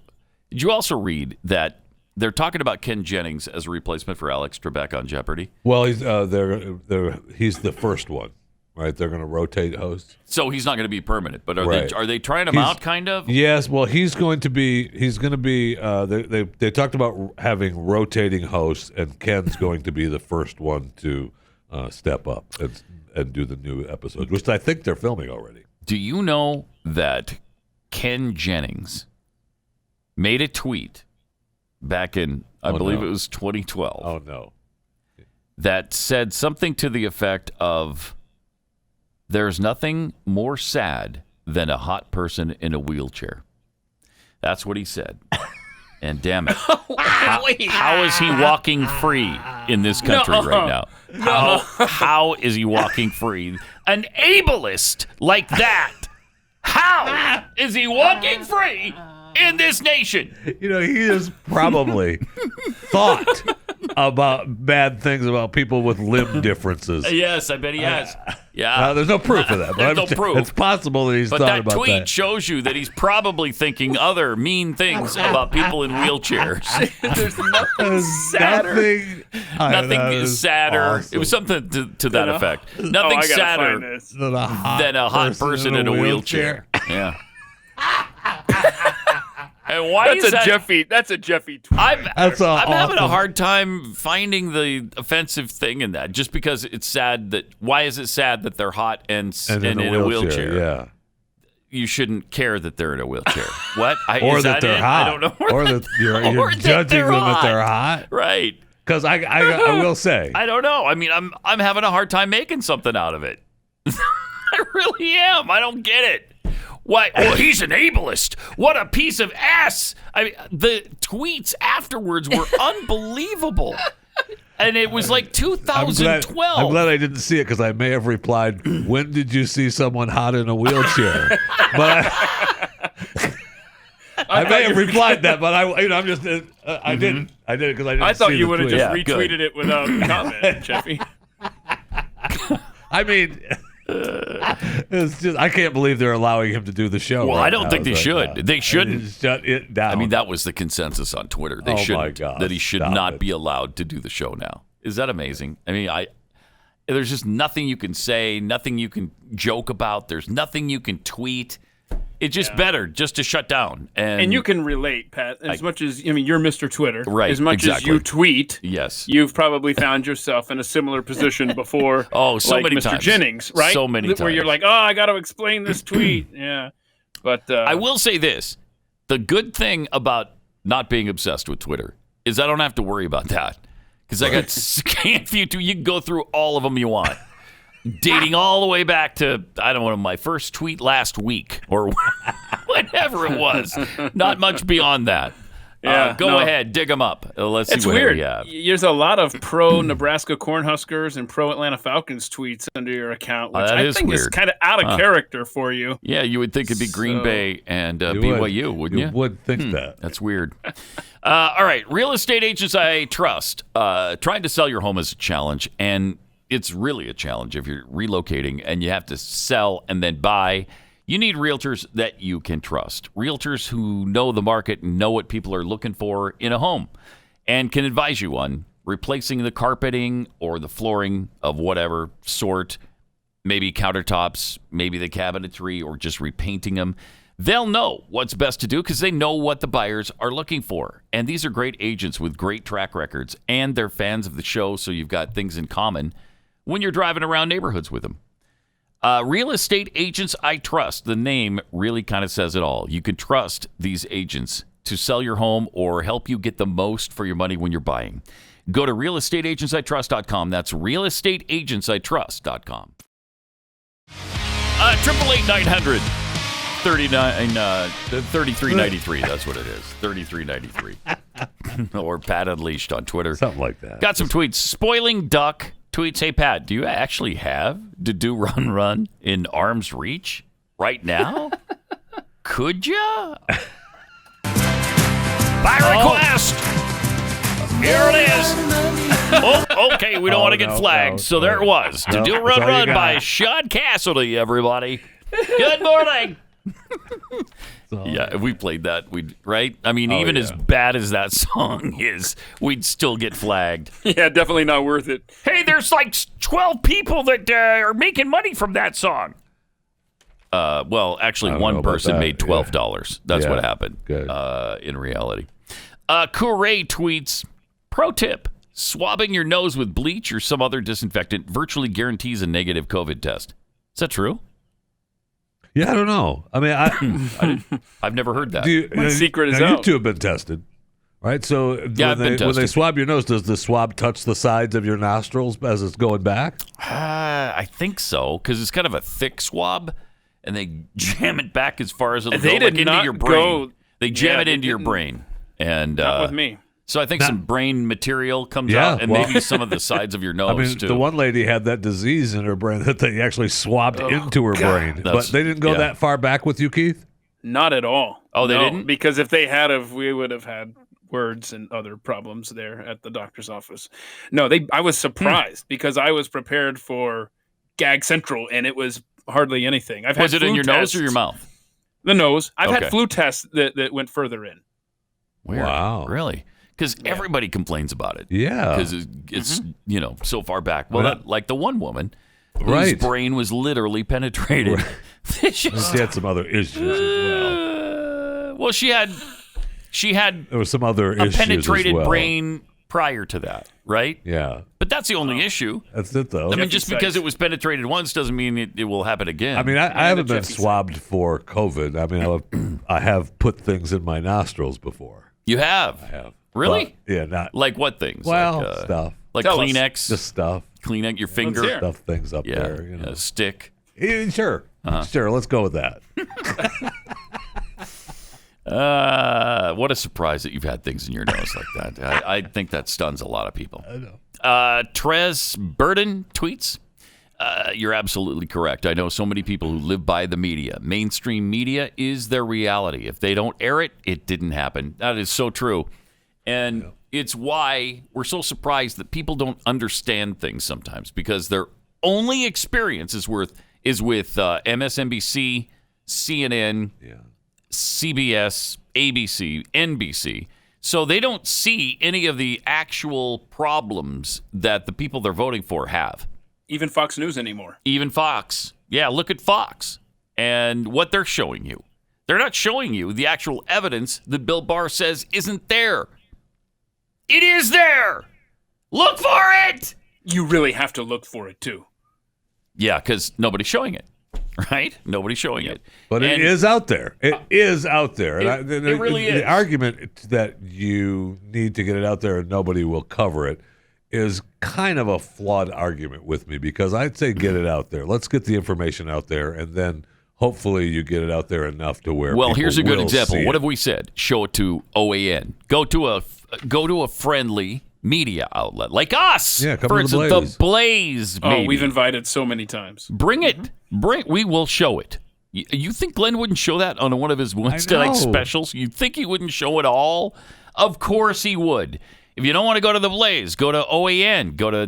read that they're talking about Ken Jennings as a replacement for Alex Trebek on Jeopardy? Well, he's the first one, right? They're going to rotate hosts. So he's not going to be permanent, but are they trying him out, kind of? Yes. Well, he's going to be. They talked about having rotating hosts, and Ken's going to be the first one to step up and do the new episode, which I think they're filming already. Do you know that Ken Jennings made a tweet back in, I believe it was 2012. Oh, no. That said something to the effect of, there's nothing more sad than a hot person in a wheelchair. That's what he said. And damn it. How is he walking free in this country right now? How is he walking free? An ableist like that. How is he walking free in this nation? He has probably thought about bad things about people with limb differences. Yes, I bet he has. Yeah. There's no proof of that. There's no proof. It's possible that he's thought about that. But that tweet shows you that he's probably thinking other mean things about people in wheelchairs. There's nothing sadder. Nothing sadder. Awesome. It was something to that effect. Nothing sadder than a hot person in a wheelchair. Yeah. And why is that? That's a Jeffy tweet. I'm having a hard time finding the offensive thing in that, just because it's sad that. Why is it sad that they're hot and in a wheelchair? Yeah. You shouldn't care that they're in a wheelchair. What? Or that they're hot. I don't know. Or that you're judging them that they're hot. Right. Because I will say. I don't know. I mean, I'm having a hard time making something out of it. I really am. I don't get it. Why? Well, he's an ableist. What a piece of ass. I mean, the tweets afterwards were unbelievable. And it was like 2012. I'm glad I didn't see it, because I may have replied, when did you see someone hot in a wheelchair? But I may have replied that, but I'm just I didn't. I did it because I didn't. I thought see you would have just retweeted good. it without comment, Jeffy. I mean, it's just, I can't believe they're allowing him to do the show. Well, right I don't now. think they should. They shouldn't. Shut it down. I mean, that was the consensus on Twitter. They shouldn't. That he should not be allowed to do the show now. Is that amazing? I mean, there's just nothing you can say, nothing you can joke about. There's nothing you can tweet. It's just better just to shut down. And you can relate, Pat, as much as, you're Mr. Twitter. Right, as much as you tweet, yes, you've probably found yourself in a similar position before. So many Mr. times. Jennings, right? So many times. Where you're like, I got to explain this tweet. Yeah. But I will say this. The good thing about not being obsessed with Twitter is I don't have to worry about that. Because I got scanned few. You can go through all of them you want. Dating all the way back to, I don't know, my first tweet last week or whatever it was. Not much beyond that. Go ahead, dig them up. Let's see what we have. There's a lot of pro-Nebraska Cornhuskers and pro-Atlanta Falcons tweets under your account, which I think is kind of out of character for you. Yeah, you would think it'd be Green Bay and BYU, wouldn't you? You would think that. That's weird. All right, real estate agents I trust. Trying to sell your home is a challenge, and it's really a challenge if you're relocating and you have to sell and then buy. You need realtors that you can trust. Realtors who know the market and know what people are looking for in a home and can advise you on replacing the carpeting or the flooring of whatever sort, maybe countertops, maybe the cabinetry, or just repainting them. They'll know what's best to do because they know what the buyers are looking for. And these are great agents with great track records, and they're fans of the show, so you've got things in common when you're driving around neighborhoods with them. Real estate agents I trust. The name really kind of says it all. You can trust these agents to sell your home or help you get the most for your money when you're buying. Go to realestateagentsitrust.com. That's realestateagentsitrust.com. 888-900 3393. That's what it is. 3393. or Pat Unleashed on Twitter. Something like that. Got some tweets. Spoiling Duck tweets, hey, Pat, do you actually have Do Run Run in arm's reach right now? Could ya? By request! Here it is. Oh, okay, we don't want to get flagged. So there it was. Do Run Run by Sean Cassidy, everybody. Good morning. Yeah, if we played that, right? I mean, even as bad as that song is, we'd still get flagged. Yeah, definitely not worth it. Hey, there's like 12 people that are making money from that song. Well, actually, one person made $12. That's what happened. Good. In reality. Courre tweets, pro tip, swabbing your nose with bleach or some other disinfectant virtually guarantees a negative COVID test. Is that true? Yeah, I don't know. I mean, I've never heard that. My secret is out. You two have been tested, right? So when they swab your nose, does the swab touch the sides of your nostrils as it's going back? I think so, because it's kind of a thick swab, and they jam it back as far as it'll they go, did like into not your brain. go. They jam it into your brain, and not with me. So I think some brain material comes out, and maybe some of the sides of your nose, too. The one lady had that disease in her brain that they actually swabbed into her brain. But they didn't go that far back with you, Keith? Not at all. Oh, they didn't? Because if they had, we would have had words and other problems there at the doctor's office. No, I was surprised because I was prepared for Gag Central, and it was hardly anything. Was it in your nose or your mouth? The nose. I've had flu tests that went further in. Weird. Wow. Really? Because everybody complains about it. Yeah. Because it's so far back. Well, like the one woman whose brain was literally penetrated. She had some other issues as well. Well, she had there was some other issues penetrated as well. brain prior to that, right? Yeah. But that's the only issue. That's it, though. I mean, just because it was penetrated once doesn't mean it will happen again. I mean, I haven't been swabbed for COVID. I mean, I have put things in my nostrils before. You have? I have. Really? But, yeah, not like what things? Well, like, stuff. Like Kleenex? Just stuff. Kleenex, your finger? Stuff things up there. You know. A stick? Yeah, sure. Sure, let's go with that. What a surprise that you've had things in your nose like that. I think that stuns a lot of people. I know. Trez Burden tweets, you're absolutely correct. I know so many people who live by the media. Mainstream media is their reality. If they don't air it, it didn't happen. That is so true. And it's why we're so surprised that people don't understand things sometimes, because their only experience is with MSNBC, CNN, CBS, ABC, NBC. So they don't see any of the actual problems that the people they're voting for have. Even Fox News anymore. Even Fox. Yeah, look at Fox and what they're showing you. They're not showing you the actual evidence that Bill Barr says isn't there. It is there. Look for it. You really have to look for it, too. Yeah, because nobody's showing it, right? Nobody's showing it. But it is out there. It is out there. It really is. The argument that you need to get it out there and nobody will cover it is kind of a flawed argument with me, because I'd say get it out there. Let's get the information out there, and then hopefully you get it out there enough to where Well, people here's a good will example. see What it. have we said? Show it to OAN. Go to a friendly media outlet like us. Yeah, come for to instance, the Blaze. Oh, maybe. we've invited so many times. Bring it. We will show it. You think Glenn wouldn't show that on one of his Wednesday night specials? You think he wouldn't show it all? Of course he would. If you don't want to go to the Blaze, go to OAN. Go to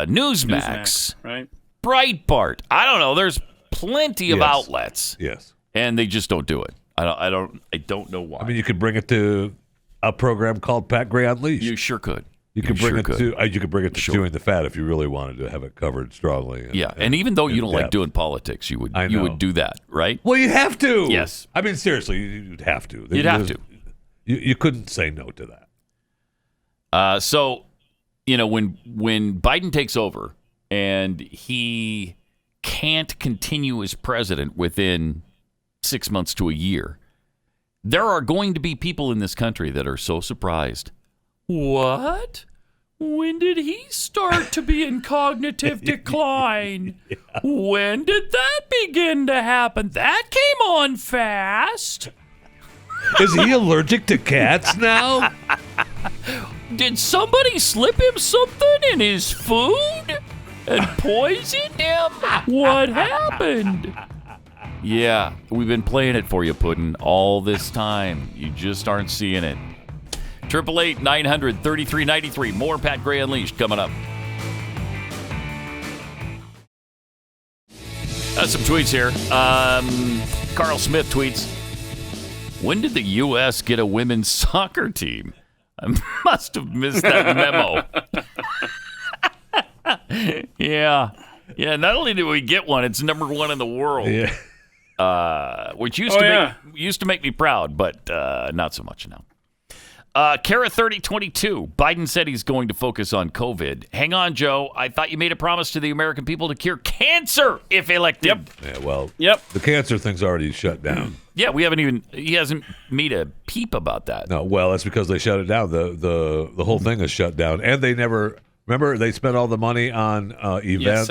Newsmax. Right. Breitbart. I don't know. There's plenty of outlets. Yes. And they just don't do it. I don't know why. I mean, you could bring it to a program called Pat Gray Unleashed. You sure could. You could bring it to Chewing the Fat if you really wanted to have it covered strongly. And even though you don't like doing politics, you would do that, right? Well, you have to. Yes. I mean, seriously, you'd have to. You'd have to. You couldn't say no to that. So, when Biden takes over and he can't continue as president within 6 months to a year, there are going to be people in this country that are so surprised. What? When did he start to be in cognitive decline? When did that begin to happen? That came on fast. Is he allergic to cats now? Did somebody slip him something in his food and poison him? What happened? Yeah, we've been playing it for you, Puddin', all this time. You just aren't seeing it. 888-900-3393. More Pat Gray Unleashed coming up. Some tweets here. Carl Smith tweets, when did the U.S. get a women's soccer team? I must have missed that memo. Yeah, not only did we get one, it's number one in the world. Yeah. Which used to make me proud, but not so much now. Kara 3022. Biden said he's going to focus on COVID. Hang on, Joe. I thought you made a promise to the American people to cure cancer if elected. Yep. Yeah, well, the cancer thing's already shut down. Yeah, he hasn't made a peep about that. No, well, that's because they shut it down. The whole thing is shut down, and they never. Remember, they spent all the money on events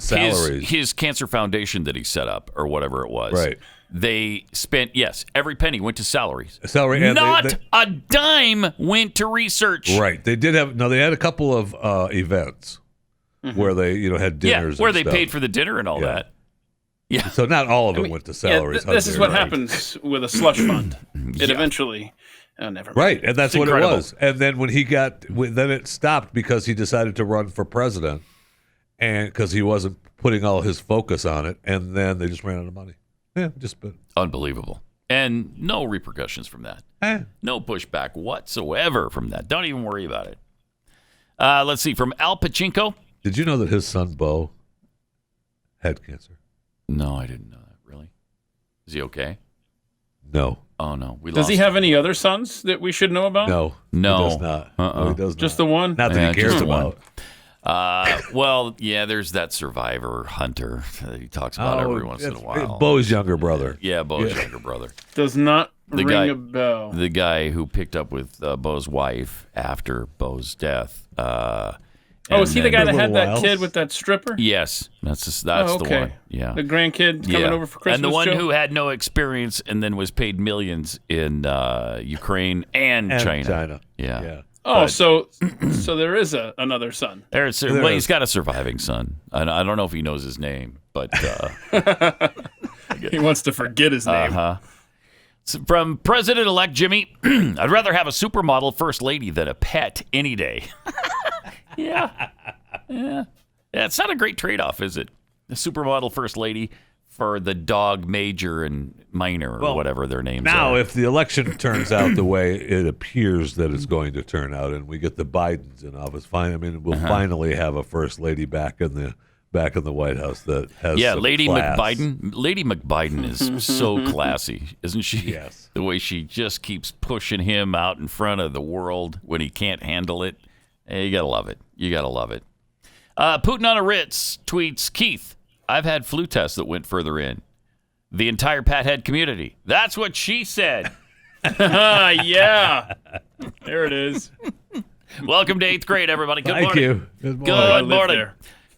salaries. His cancer foundation that he set up, or whatever it was. Right. They spent, every penny went to salaries. And not a dime went to research. Right. They did have, they had a couple of events where they, had dinners. Yeah, where and they stuff. paid for the dinner and all that. Yeah. So not all of it went to salaries. This is what happens with a slush fund. It eventually, never mind. Right. And that's what incredible. it was. And then when then it stopped because he decided to run for president and because he wasn't putting all his focus on it. And then they just ran out of money. Yeah, unbelievable. And no repercussions from that. No pushback whatsoever from that. Don't even worry about it. Let's see. From Al Pachinko. Did you know that his son, Bo, had cancer? No, I didn't know that. Really? Is he okay? No. Oh, no. Does he have any other sons that we should know about? No. He does not. No, he does not. Just the one? Not that he cares about. Well, there's that survivor hunter that he talks about every once in a while. Bo's younger brother. Yeah, Bo's younger brother. Does not ring a bell. The guy who picked up with Bo's wife after Bo's death. Is he the guy that had that kid with that stripper? Yes, that's the one. Yeah, the grandkid coming over for Christmas. And the one who had no experience and then was paid millions in Ukraine and China. Yeah. Oh, so there is another son. Well, he's got a surviving son. I don't know if he knows his name, but he wants to forget his name. So from President-elect Jimmy, I'd rather have a supermodel first lady than a pet any day. Yeah. It's not a great trade-off, is it? A supermodel first lady for the dog Major and Minor or whatever their names are. Now, if the election turns out the way it appears that it's going to turn out, and we get the Bidens in office, we'll finally have a first lady back in the White House that has some Lady class. McBiden. Lady McBiden is so classy, isn't she? Yes. The way she just keeps pushing him out in front of the world when he can't handle it. You gotta love it. Putin on a Ritz tweets, Keith, I've had flu tests that went further in. The entire Pathead community. That's what she said. Yeah. There it is. Welcome to 8th grade, everybody. Good Thank morning. you. Good morning.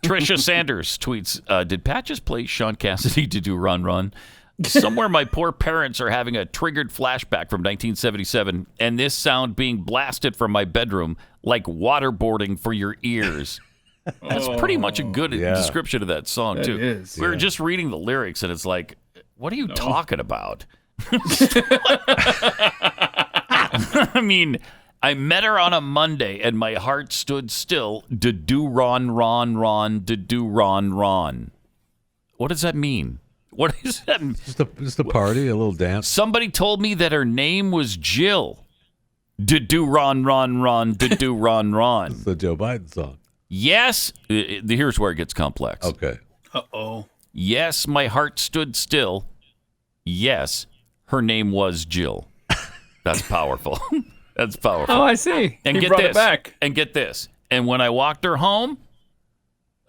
Tricia Sanders tweets, did Pat just play Sean Cassidy to do Run Run? Somewhere my poor parents are having a triggered flashback from 1977 and this sound being blasted from my bedroom like waterboarding for your ears. That's pretty much a good description of that song, too. It is. We were just reading the lyrics, and it's like, what are you talking about? I mean, I met her on a Monday, and my heart stood still. Do ron, do ron. What does that mean? What is that? Just a party, a little dance. Somebody told me that her name was Jill. Do ron, do ron. It's the Joe Biden song. Yes, here's where it gets complex. Okay. Uh-oh. Yes, my heart stood still. Yes, her name was Jill. That's powerful. That's powerful. Oh, I see. And he get brought this. it back. And get this. And when I walked her home,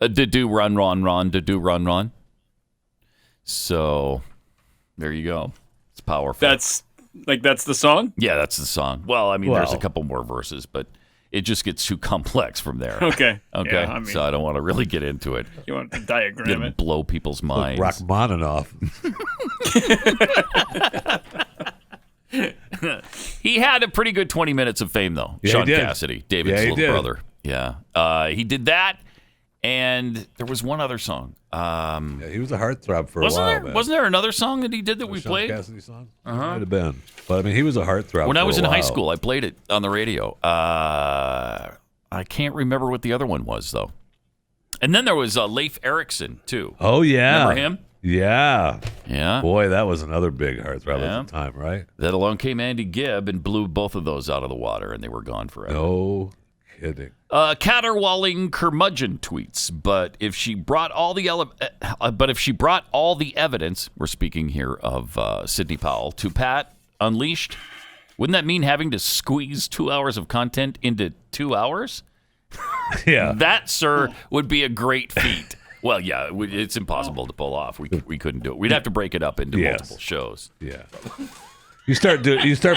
do run. So there you go. It's powerful. That's the song? Yeah, that's the song. Well, I mean, there's a couple more verses, but it just gets too complex from there. Okay. Yeah, so I don't want to really get into it. You want to diagram it? Blow people's minds. Rachmaninoff. He had a pretty good 20 minutes of fame, though. Yeah, Sean he did. Cassidy, David's little brother. Yeah. He did that, and there was one other song. He was a heartthrob for a while. Wasn't there another song that he did that we Sean played? Cassidy song? Might have been. But, I mean, he was a heartthrob When I was in while. high school, I played it on the radio. I can't remember what the other one was, though. And then there was Leif Erikson, too. Oh, yeah. Remember him? Yeah. Yeah. Boy, that was another big heartthrob at the time, right? Then along came Andy Gibb and blew both of those out of the water, and they were gone forever. No kidding. Caterwauling curmudgeon tweets, but if she brought all the evidence, we're speaking here of Sidney Powell, to Pat Unleashed, wouldn't that mean having to squeeze 2 hours of content into 2 hours? Yeah. That, sir, would be a great feat. Well, yeah, it's impossible to pull off. We couldn't do it. We'd have to break it up into multiple shows. Yeah. You start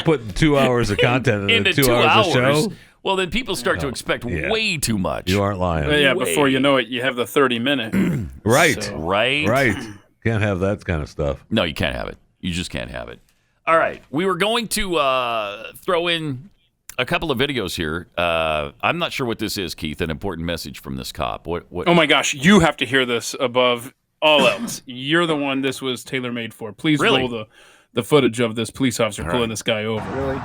putting 2 hours of content into 2 hours of show. Well, then people start to expect way too much. You aren't lying. Yeah, before you know it, you have the 30-minute. Right. So, right. Can't have that kind of stuff. No, you can't have it. You just can't have it. All right. We were going to throw in a couple of videos here. I'm not sure what this is, Keith. An important message from this cop. What? Oh my gosh, you have to hear this above all else. You're the one this was tailor-made for. Please roll the footage of this police officer pulling this guy over. Really?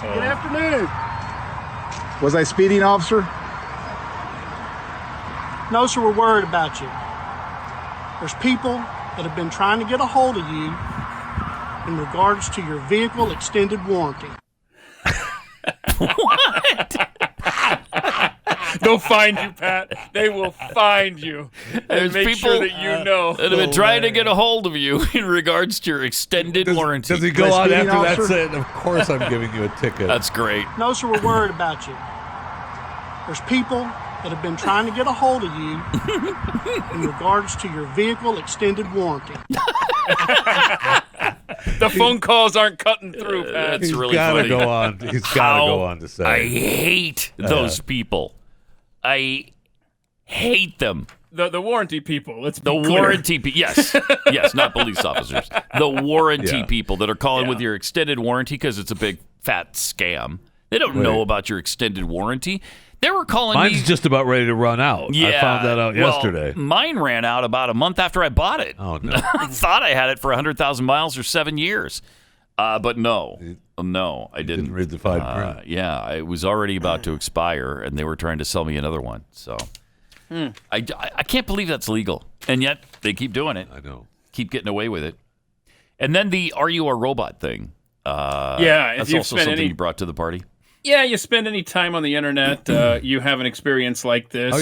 Good afternoon. Was I speeding, officer? No, sir, we're worried about you. There's people that have been trying to get a hold of you in regards to your vehicle extended warranty. What? They'll find you, Pat. They will find you. And make sure that you know. That have been trying to get a hold of you in regards to your extended warranty. Does he go on after that saying, of course I'm giving you a ticket? That's great. No, sir, we're worried about you. There's people that have been trying to get a hold of you in regards to your vehicle extended warranty. The phone calls aren't cutting through, Pat. That's really funny. He's got to go on to say. I hate those people. I hate them. The warranty people. Let's be the clear. warranty people. Yes, yes, not police officers. The warranty people that are calling with your extended warranty because it's a big fat scam. They don't know about your extended warranty. They were calling me. Mine's just about ready to run out. Yeah, I found that out yesterday. Mine ran out about a month after I bought it. Oh, no. I thought I had it for 100,000 miles or 7 years. But no, I didn't. Read the fine print. Yeah, it was already about to expire, and they were trying to sell me another one. So I can't believe that's legal, and yet they keep doing it. I know. Keep getting away with it. And then the "Are you a robot" thing. If that's also something you brought to the party. Yeah, you spend any time on the internet, you have an experience like this. Oh,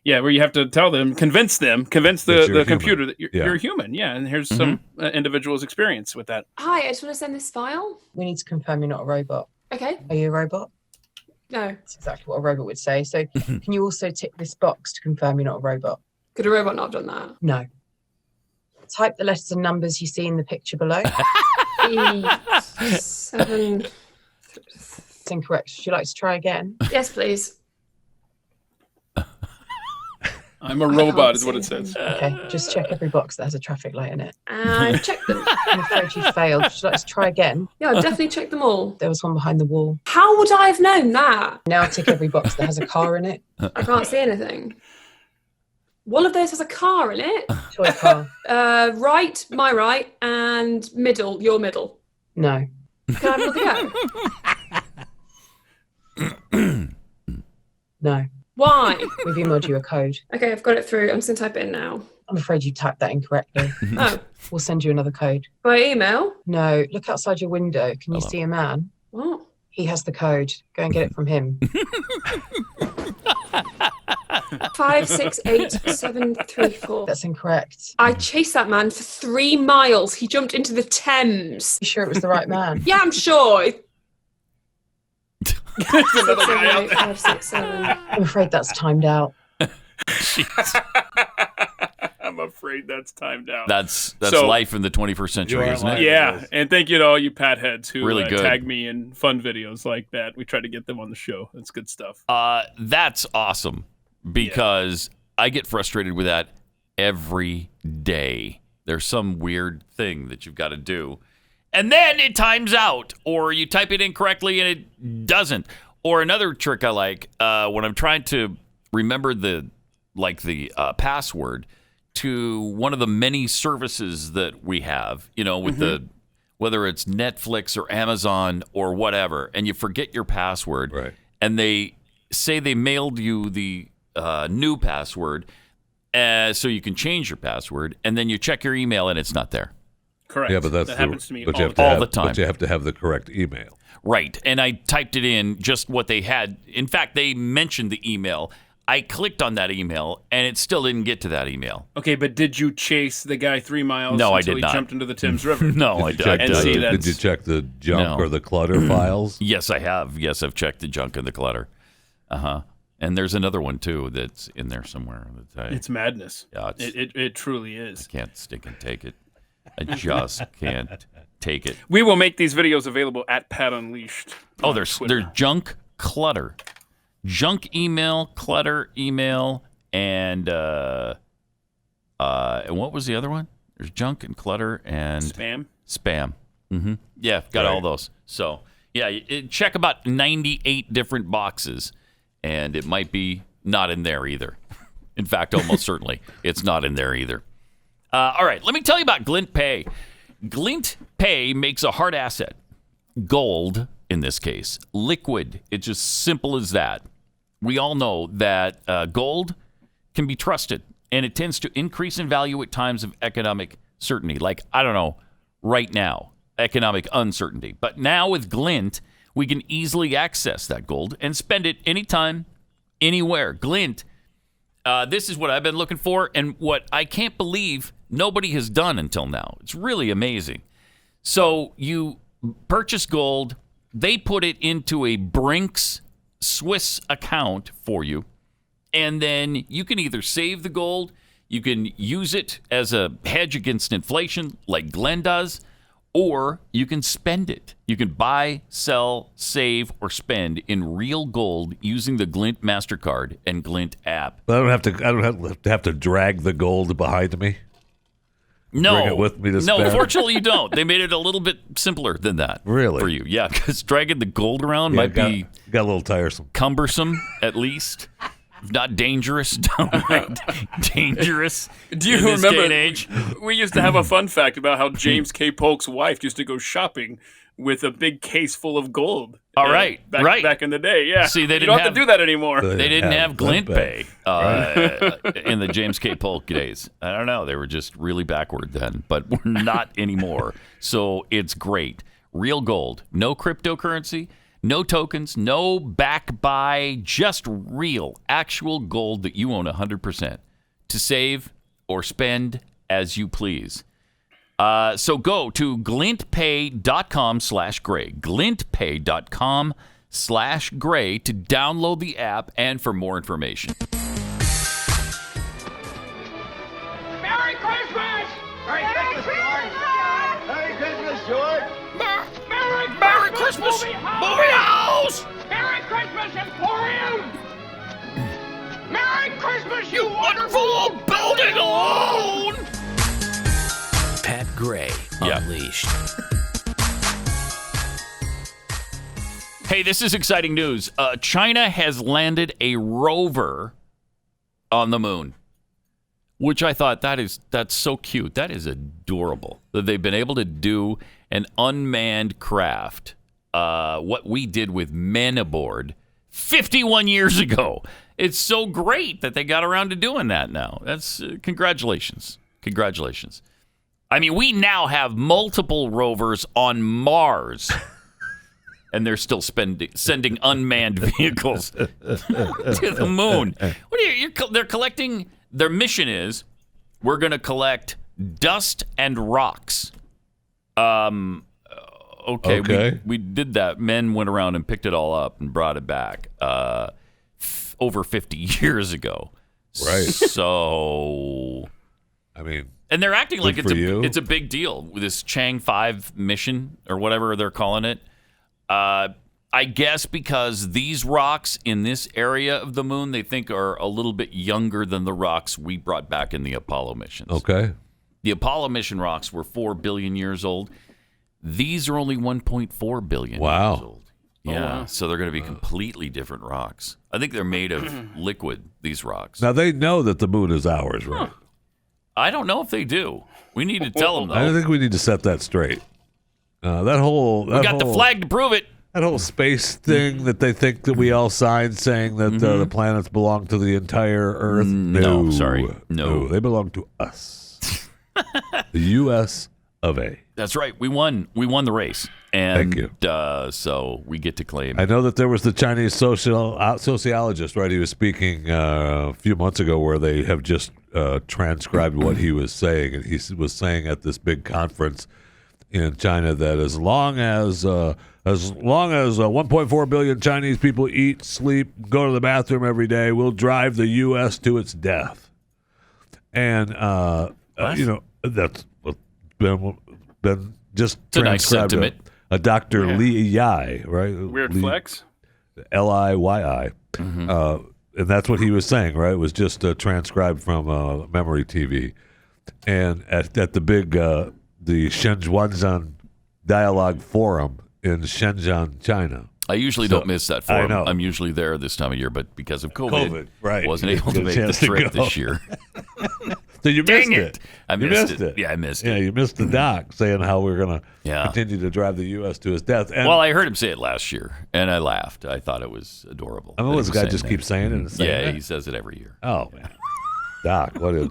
yeah, where you have to tell them, convince the computer that you're human. Yeah, and here's some individual's experience with that. Hi, I just want to send this file. We need to confirm you're not a robot. Okay. Are you a robot? No. That's exactly what a robot would say. So can you also tick this box to confirm you're not a robot? Could a robot not have done that? No. Type the letters and numbers you see in the picture below. E7... It's incorrect. Would you like to try again? Yes, please. I'm a robot is what it says. Okay, just check every box that has a traffic light in it. I've checked them. I'm afraid you failed. Would you like to try again? Yeah, I've definitely checked them all. There was one behind the wall. How would I have known that? Now tick every box that has a car in it. I can't see anything. One of those has a car in it. Toy car. Right, my right, and middle, your middle. No. Can I have another go? No. Why? We've emailed you a code. Okay, I've got it through. I'm just going to type it in now. I'm afraid you typed that incorrectly. Oh. We'll send you another code. By email? No. Look outside your window. Can you see a man? What? He has the code. Go and get it from him. 568734. That's incorrect. I chased that man for 3 miles. He jumped into the Thames. You sure it was the right man? Yeah, I'm sure. There's another guy out there. 567. I'm afraid that's timed out. I'm afraid that's timed out. That's life in the 21st century, isn't it? Yeah, and thank you to all you Pat heads who Really good. tag me in fun videos like that. We try to get them on the show. That's good stuff. That's awesome because I get frustrated with that every day. There's some weird thing that you've got to do. And then it times out, or you type it in correctly and it doesn't. Or another trick I like, when I'm trying to remember the password to one of the many services that we have, with whether it's Netflix or Amazon or whatever, and you forget your password, right? And they say they mailed you the new password, so you can change your password, and then you check your email and it's not there. Correct. Yeah, but that happens to me all the time. But you have to have the correct email. Right. And I typed it in just what they had. In fact, they mentioned the email. I clicked on that email, and it still didn't get to that email. Okay, but did you chase the guy 3 miles No, I until did he not. jumped into the Thames River? No, I didn't. Did you check the junk or the clutter files? Yes, I have. Yes, I've checked the junk and the clutter. Uh-huh. And there's another one, too, that's in there somewhere. It's madness. Yeah, it truly is. I can't stick and take it. I just can't take it. We will make these videos available at Pat Unleashed. Oh, there's junk, clutter. Junk email, clutter email, and what was the other one? There's junk and clutter and spam. Mm-hmm. Yeah, got all those. So yeah, check about 98 different boxes, and it might be not in there either. In fact, almost certainly it's not in there either. All right, let me tell you about Glint Pay. Glint Pay makes a hard asset, gold in this case, liquid. It's just simple as that. We all know that gold can be trusted, and it tends to increase in value at times of economic certainty. Like, I don't know, right now, economic uncertainty. But now with Glint, we can easily access that gold and spend it anytime, anywhere. Glint, this is what I've been looking for, and what I can't believe nobody has done until now. It's really amazing. So you purchase gold, they put it into a Brinks Swiss account for you, and then you can either save the gold, you can use it as a hedge against inflation like Glenn does, or you can spend it. You can buy, sell, save, or spend in real gold using the Glint MasterCard and Glint app. But I don't have to drag the gold behind me. No, bring it with me to spend. No, fortunately you don't. They made it a little bit simpler than that. Really? For you, yeah, because dragging the gold around might be got a little tiresome, cumbersome at least. Not dangerous, downright dangerous. Do you in this remember? Day and age. We used to have a fun fact about how James K. Polk's wife used to go shopping with a big case full of gold. All right, back, back in the day, yeah. See, they you didn't don't have to do that anymore. They didn't have Glint Pay in the James K. Polk days. I don't know. They were just really backward then, but we're not anymore. So it's great. Real gold, no cryptocurrency. No tokens, no back buy, just real, actual gold that you own 100% to save or spend as you please. So go to glintpay.com/gray, glintpay.com/gray to download the app and for more information. Merry Christmas! Merry Christmas, George! Merry Christmas, George! Merry Christmas, movie house! Merry Christmas, Emporium! Merry Christmas, you wonderful building alone! Pat Gray Unleashed. Hey, this is exciting news. China has landed a rover on the moon, which I thought that's so cute. That is adorable that they've been able to do an unmanned craft, what we did with men aboard 51 years ago. It's so great that they got around to doing that now. That's congratulations. Congratulations. I mean, we now have multiple rovers on Mars, and they're still sending unmanned vehicles to the moon. What are they're collecting, their mission is, we're going to collect dust and rocks. Okay. We did that. Men went around and picked it all up and brought it back over 50 years ago. Right. So, I mean, and they're acting like it's a big deal with this Chang 5 mission or whatever they're calling it. I guess because these rocks in this area of the moon, they think are a little bit younger than the rocks we brought back in the Apollo missions. Okay. The Apollo mission rocks were 4 billion years old. These are only 1.4 billion years old. Yeah, wow. So they're going to be completely different rocks. I think they're made of liquid, these rocks. Now, they know that the moon is ours, right? I don't know if they do. We need to tell them, though. I think we need to set that straight. We got the flag to prove it. That whole space thing that they think that we all signed saying that the planets belong to the entire Earth. No, sorry. No. They belong to us. The U.S. of A. That's right. We won the race. And, thank you. So we get to claim. I know that there was the Chinese sociologist, right? He was speaking a few months ago where they have just transcribed what he was saying. And he was saying at this big conference in China that as long as 1.4 billion Chinese people eat, sleep, go to the bathroom every day, we'll drive the U.S. to its death. And, that's been just it's a nice sentiment. A Dr. Li Yai, right? Weird flex. Liyi. And that's what he was saying, right? It was just transcribed from Memory TV. And at the big, the Shenzhen Dialogue Forum in Shenzhen, China. I usually don't miss that forum. I know. I'm usually there this time of year, but because of COVID right. wasn't able to make the trip this year. So you Dang missed it. it. I missed it. Yeah, I missed it. Yeah, you missed the doc saying how we're going to continue to drive the U.S. to his death. And, well, I heard him say it last year, and I laughed. I thought it was adorable. I mean, this guy just keeps saying it and saying it. Yeah, he says it every year. Oh, man. Doc, what is...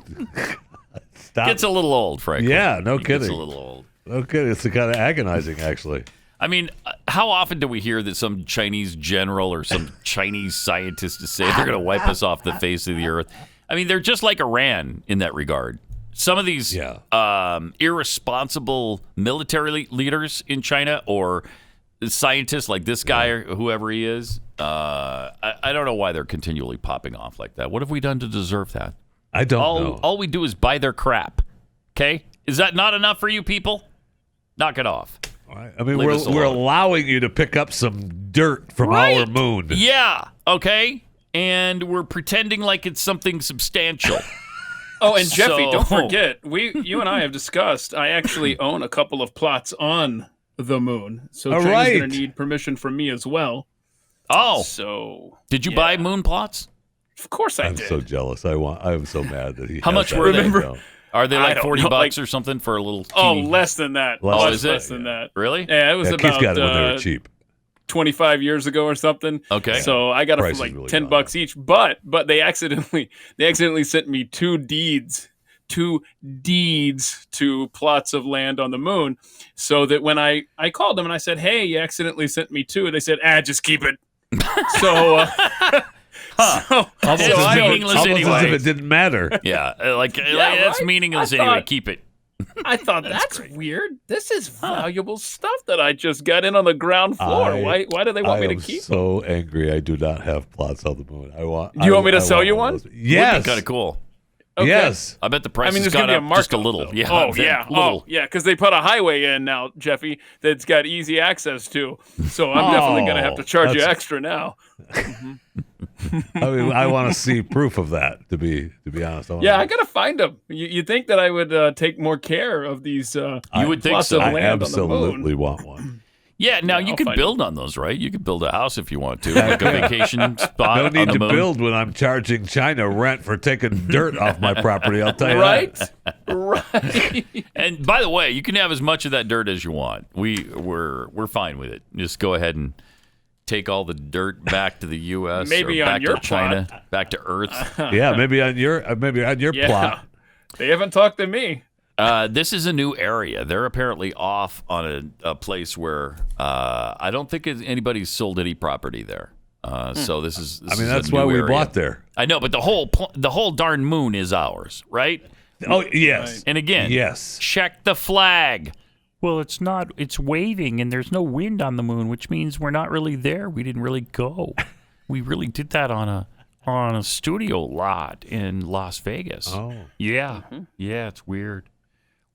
Stop. Gets a little old, frankly. Yeah, no kidding. Gets a little old. No kidding. It's kind of agonizing, actually. I mean, how often do we hear that some Chinese general or some Chinese scientist is saying they're going to wipe us off the face of the earth? I mean, they're just like Iran in that regard. Some of these irresponsible military leaders in China or scientists like this guy or whoever he is, I don't know why they're continually popping off like that. What have we done to deserve that? I don't know. All we do is buy their crap. Okay? Is that not enough for you people? Knock it off. I mean, we're allowing you to pick up some dirt from our moon. Yeah. Okay. And we're pretending like it's something substantial. Oh, and Jeffy, don't forget, you and I have discussed, I actually own a couple of plots on the moon. So China's going to need permission from me as well. Oh. So did you buy moon plots? Of course I did. I'm so jealous. I'm so mad that he How much were they? Are they like $40 or something for a little teeny? Less than that. Less than that. Really? Yeah, it was about Keith got it when they were cheap. 25 years ago or something. Okay. So I got it for like really $10 each, but they accidentally sent me two deeds to plots of land on the moon, so that when I called them and I said, "Hey, you accidentally sent me two," they said, just keep it. So it's meaningless anyway. As if it didn't matter. Yeah, that's meaningless anyway. Keep it. I thought that's weird. This is valuable stuff that I just got in on the ground floor. Why do they want me to keep? I'm so angry. I do not have plots on the moon. Do you want me to sell you one? Yes. Would be kind of cool. Okay. Yes. I bet the price has gone up just a little. Yeah. Because they put a highway in now, Jeffy, that's got easy access to. So I'm definitely going to have to charge you extra now. I mean, I want to see proof of that. To be honest, I gotta find them. You think that I would take more care of these? You would think so. I absolutely want one. Yeah, now you can build on those, right? You could build a house if you want to, like a vacation spot. No need to build when I'm charging China rent for taking dirt off my property. I'll tell you that. Right. And by the way, you can have as much of that dirt as you want. We're fine with it. Just go ahead and take all the dirt back to the U.S. Maybe or back on your to China, back to Earth. Yeah, maybe on your plot. They haven't talked to me. This is a new area. They're apparently off on a place where I don't think anybody's sold any property there. So this is. That's why we bought there. I know, but the whole darn moon is ours, right? Oh yes. And again, yes. Check the flag. Well, it's not. It's waving, and there's no wind on the moon, which means we're not really there. We didn't really go. We really did that on a studio lot in Las Vegas. Oh, yeah, yeah. It's weird.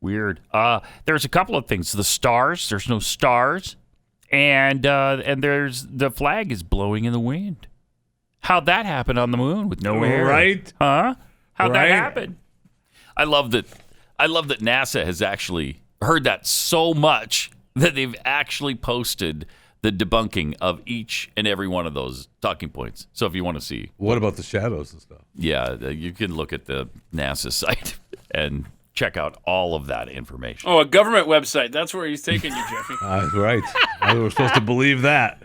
There's a couple of things. The stars. There's no stars, and there's the flag is blowing in the wind. How'd that happen on the moon with no air? Right? Huh? How'd that happen? I love that NASA has actually heard that so much that they've actually posted the debunking of each and every one of those talking points. So if you want to see... What about the shadows and stuff? Yeah, you can look at the NASA site and check out all of that information. Oh, a government website. That's where he's taking you, Jeffy. Right. I was supposed to believe that.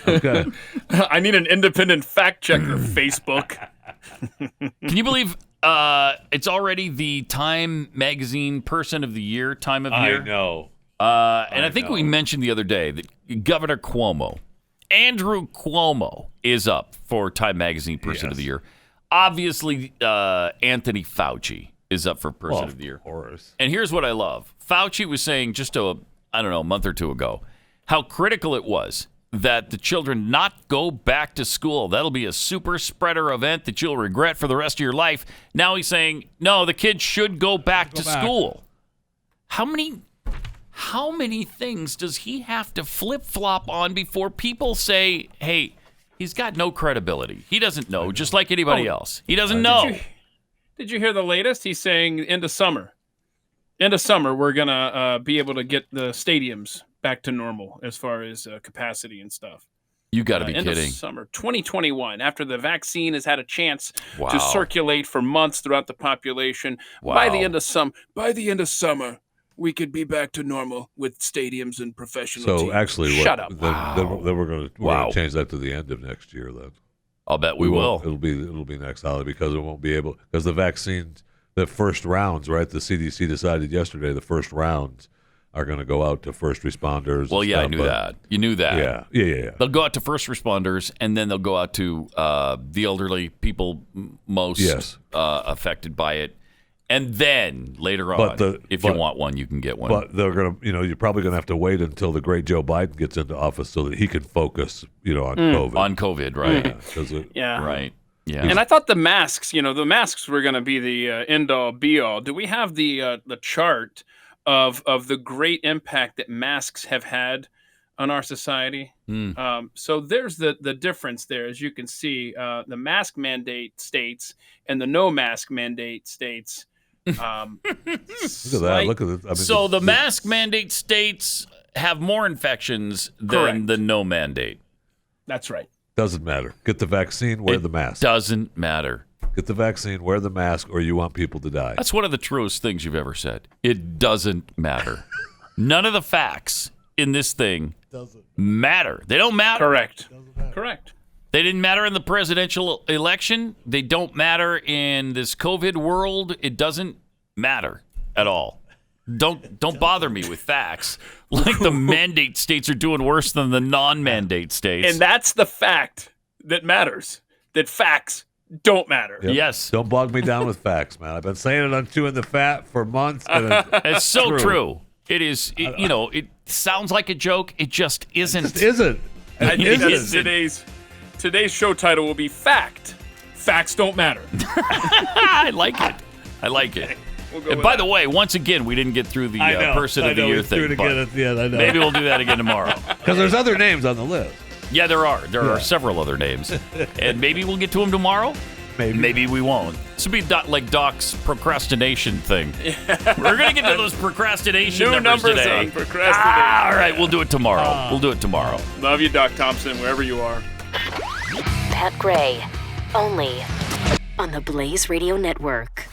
Okay. I need an independent fact checker, Facebook. Can you believe it's already the Time Magazine Person of the Year, time of year? I know. And I think we mentioned the other day that Governor Cuomo, Andrew Cuomo, is up for Time Magazine Person of the Year. Obviously, Anthony Fauci is up for Person of the Year. Of course. And here's what I love. Fauci was saying just a month or two ago, how critical it was that the children not go back to school. That'll be a super spreader event that you'll regret for the rest of your life. Now he's saying, no, the kids should go back to school. How many things does he have to flip-flop on before people say, hey, he's got no credibility? He doesn't know, just like anybody else. He doesn't know. Did you hear the latest? He's saying end of summer, we're going to be able to get the stadiums back to normal as far as capacity and stuff. You got to be end kidding. Of summer 2021, after the vaccine has had a chance to circulate for months throughout the population. Wow. By the end of summer, we could be back to normal with stadiums and professional teams. So actually, Shut up. Then we're going to change that to the end of next year. Then I'll bet we will. It'll be next holiday because it won't be able because the vaccines, the first rounds, right? The CDC decided yesterday the first rounds are going to go out to first responders. Well, yeah, I knew that. You knew that. Yeah. They'll go out to first responders, and then they'll go out to the elderly people most affected by it. And then later on, if you want one, you can get one. But they're going to, you're probably going to have to wait until the great Joe Biden gets into office so that he can focus, on COVID. On COVID, right? Yeah. Right. Yeah. And I thought the masks were going to be the end all be all. Do we have the chart of the great impact that masks have had on our society? So there's the difference there, as you can see, the mask mandate states and the no mask mandate states. Look at that. Look at this. So the mask mandate states have more infections than the no mandate. That's right. Doesn't matter. Get the vaccine, wear the mask. Doesn't matter. Get the vaccine, wear the mask, or you want people to die. That's one of the truest things you've ever said. It doesn't matter. None of the facts in this thing matter. They don't matter. Correct. They didn't matter in the presidential election. They don't matter in this COVID world. It doesn't matter at all. Don't bother me with facts. Like the mandate states are doing worse than the non-mandate states. And that's the fact that matters. That facts don't matter. Yep. Yes. Don't bog me down with facts, man. I've been saying it on Chewing the Fat for months. And it's so true. It is. It sounds like a joke. It just isn't. It isn't. I think that's today's show title will be Fact. Facts don't matter. I like it. And by the way, once again, we didn't get through the Person of the Year thing. I know. Maybe we'll do that again tomorrow. Because there's other names on the list. Yeah, there are. There are several other names. And maybe we'll get to them tomorrow. Maybe we won't. This will be like Doc's procrastination thing. We're going to get to those procrastination numbers today. On procrastination. All right, we'll do it tomorrow. Love you, Doc Thompson, wherever you are. Pat Gray, only on the Blaze Radio Network.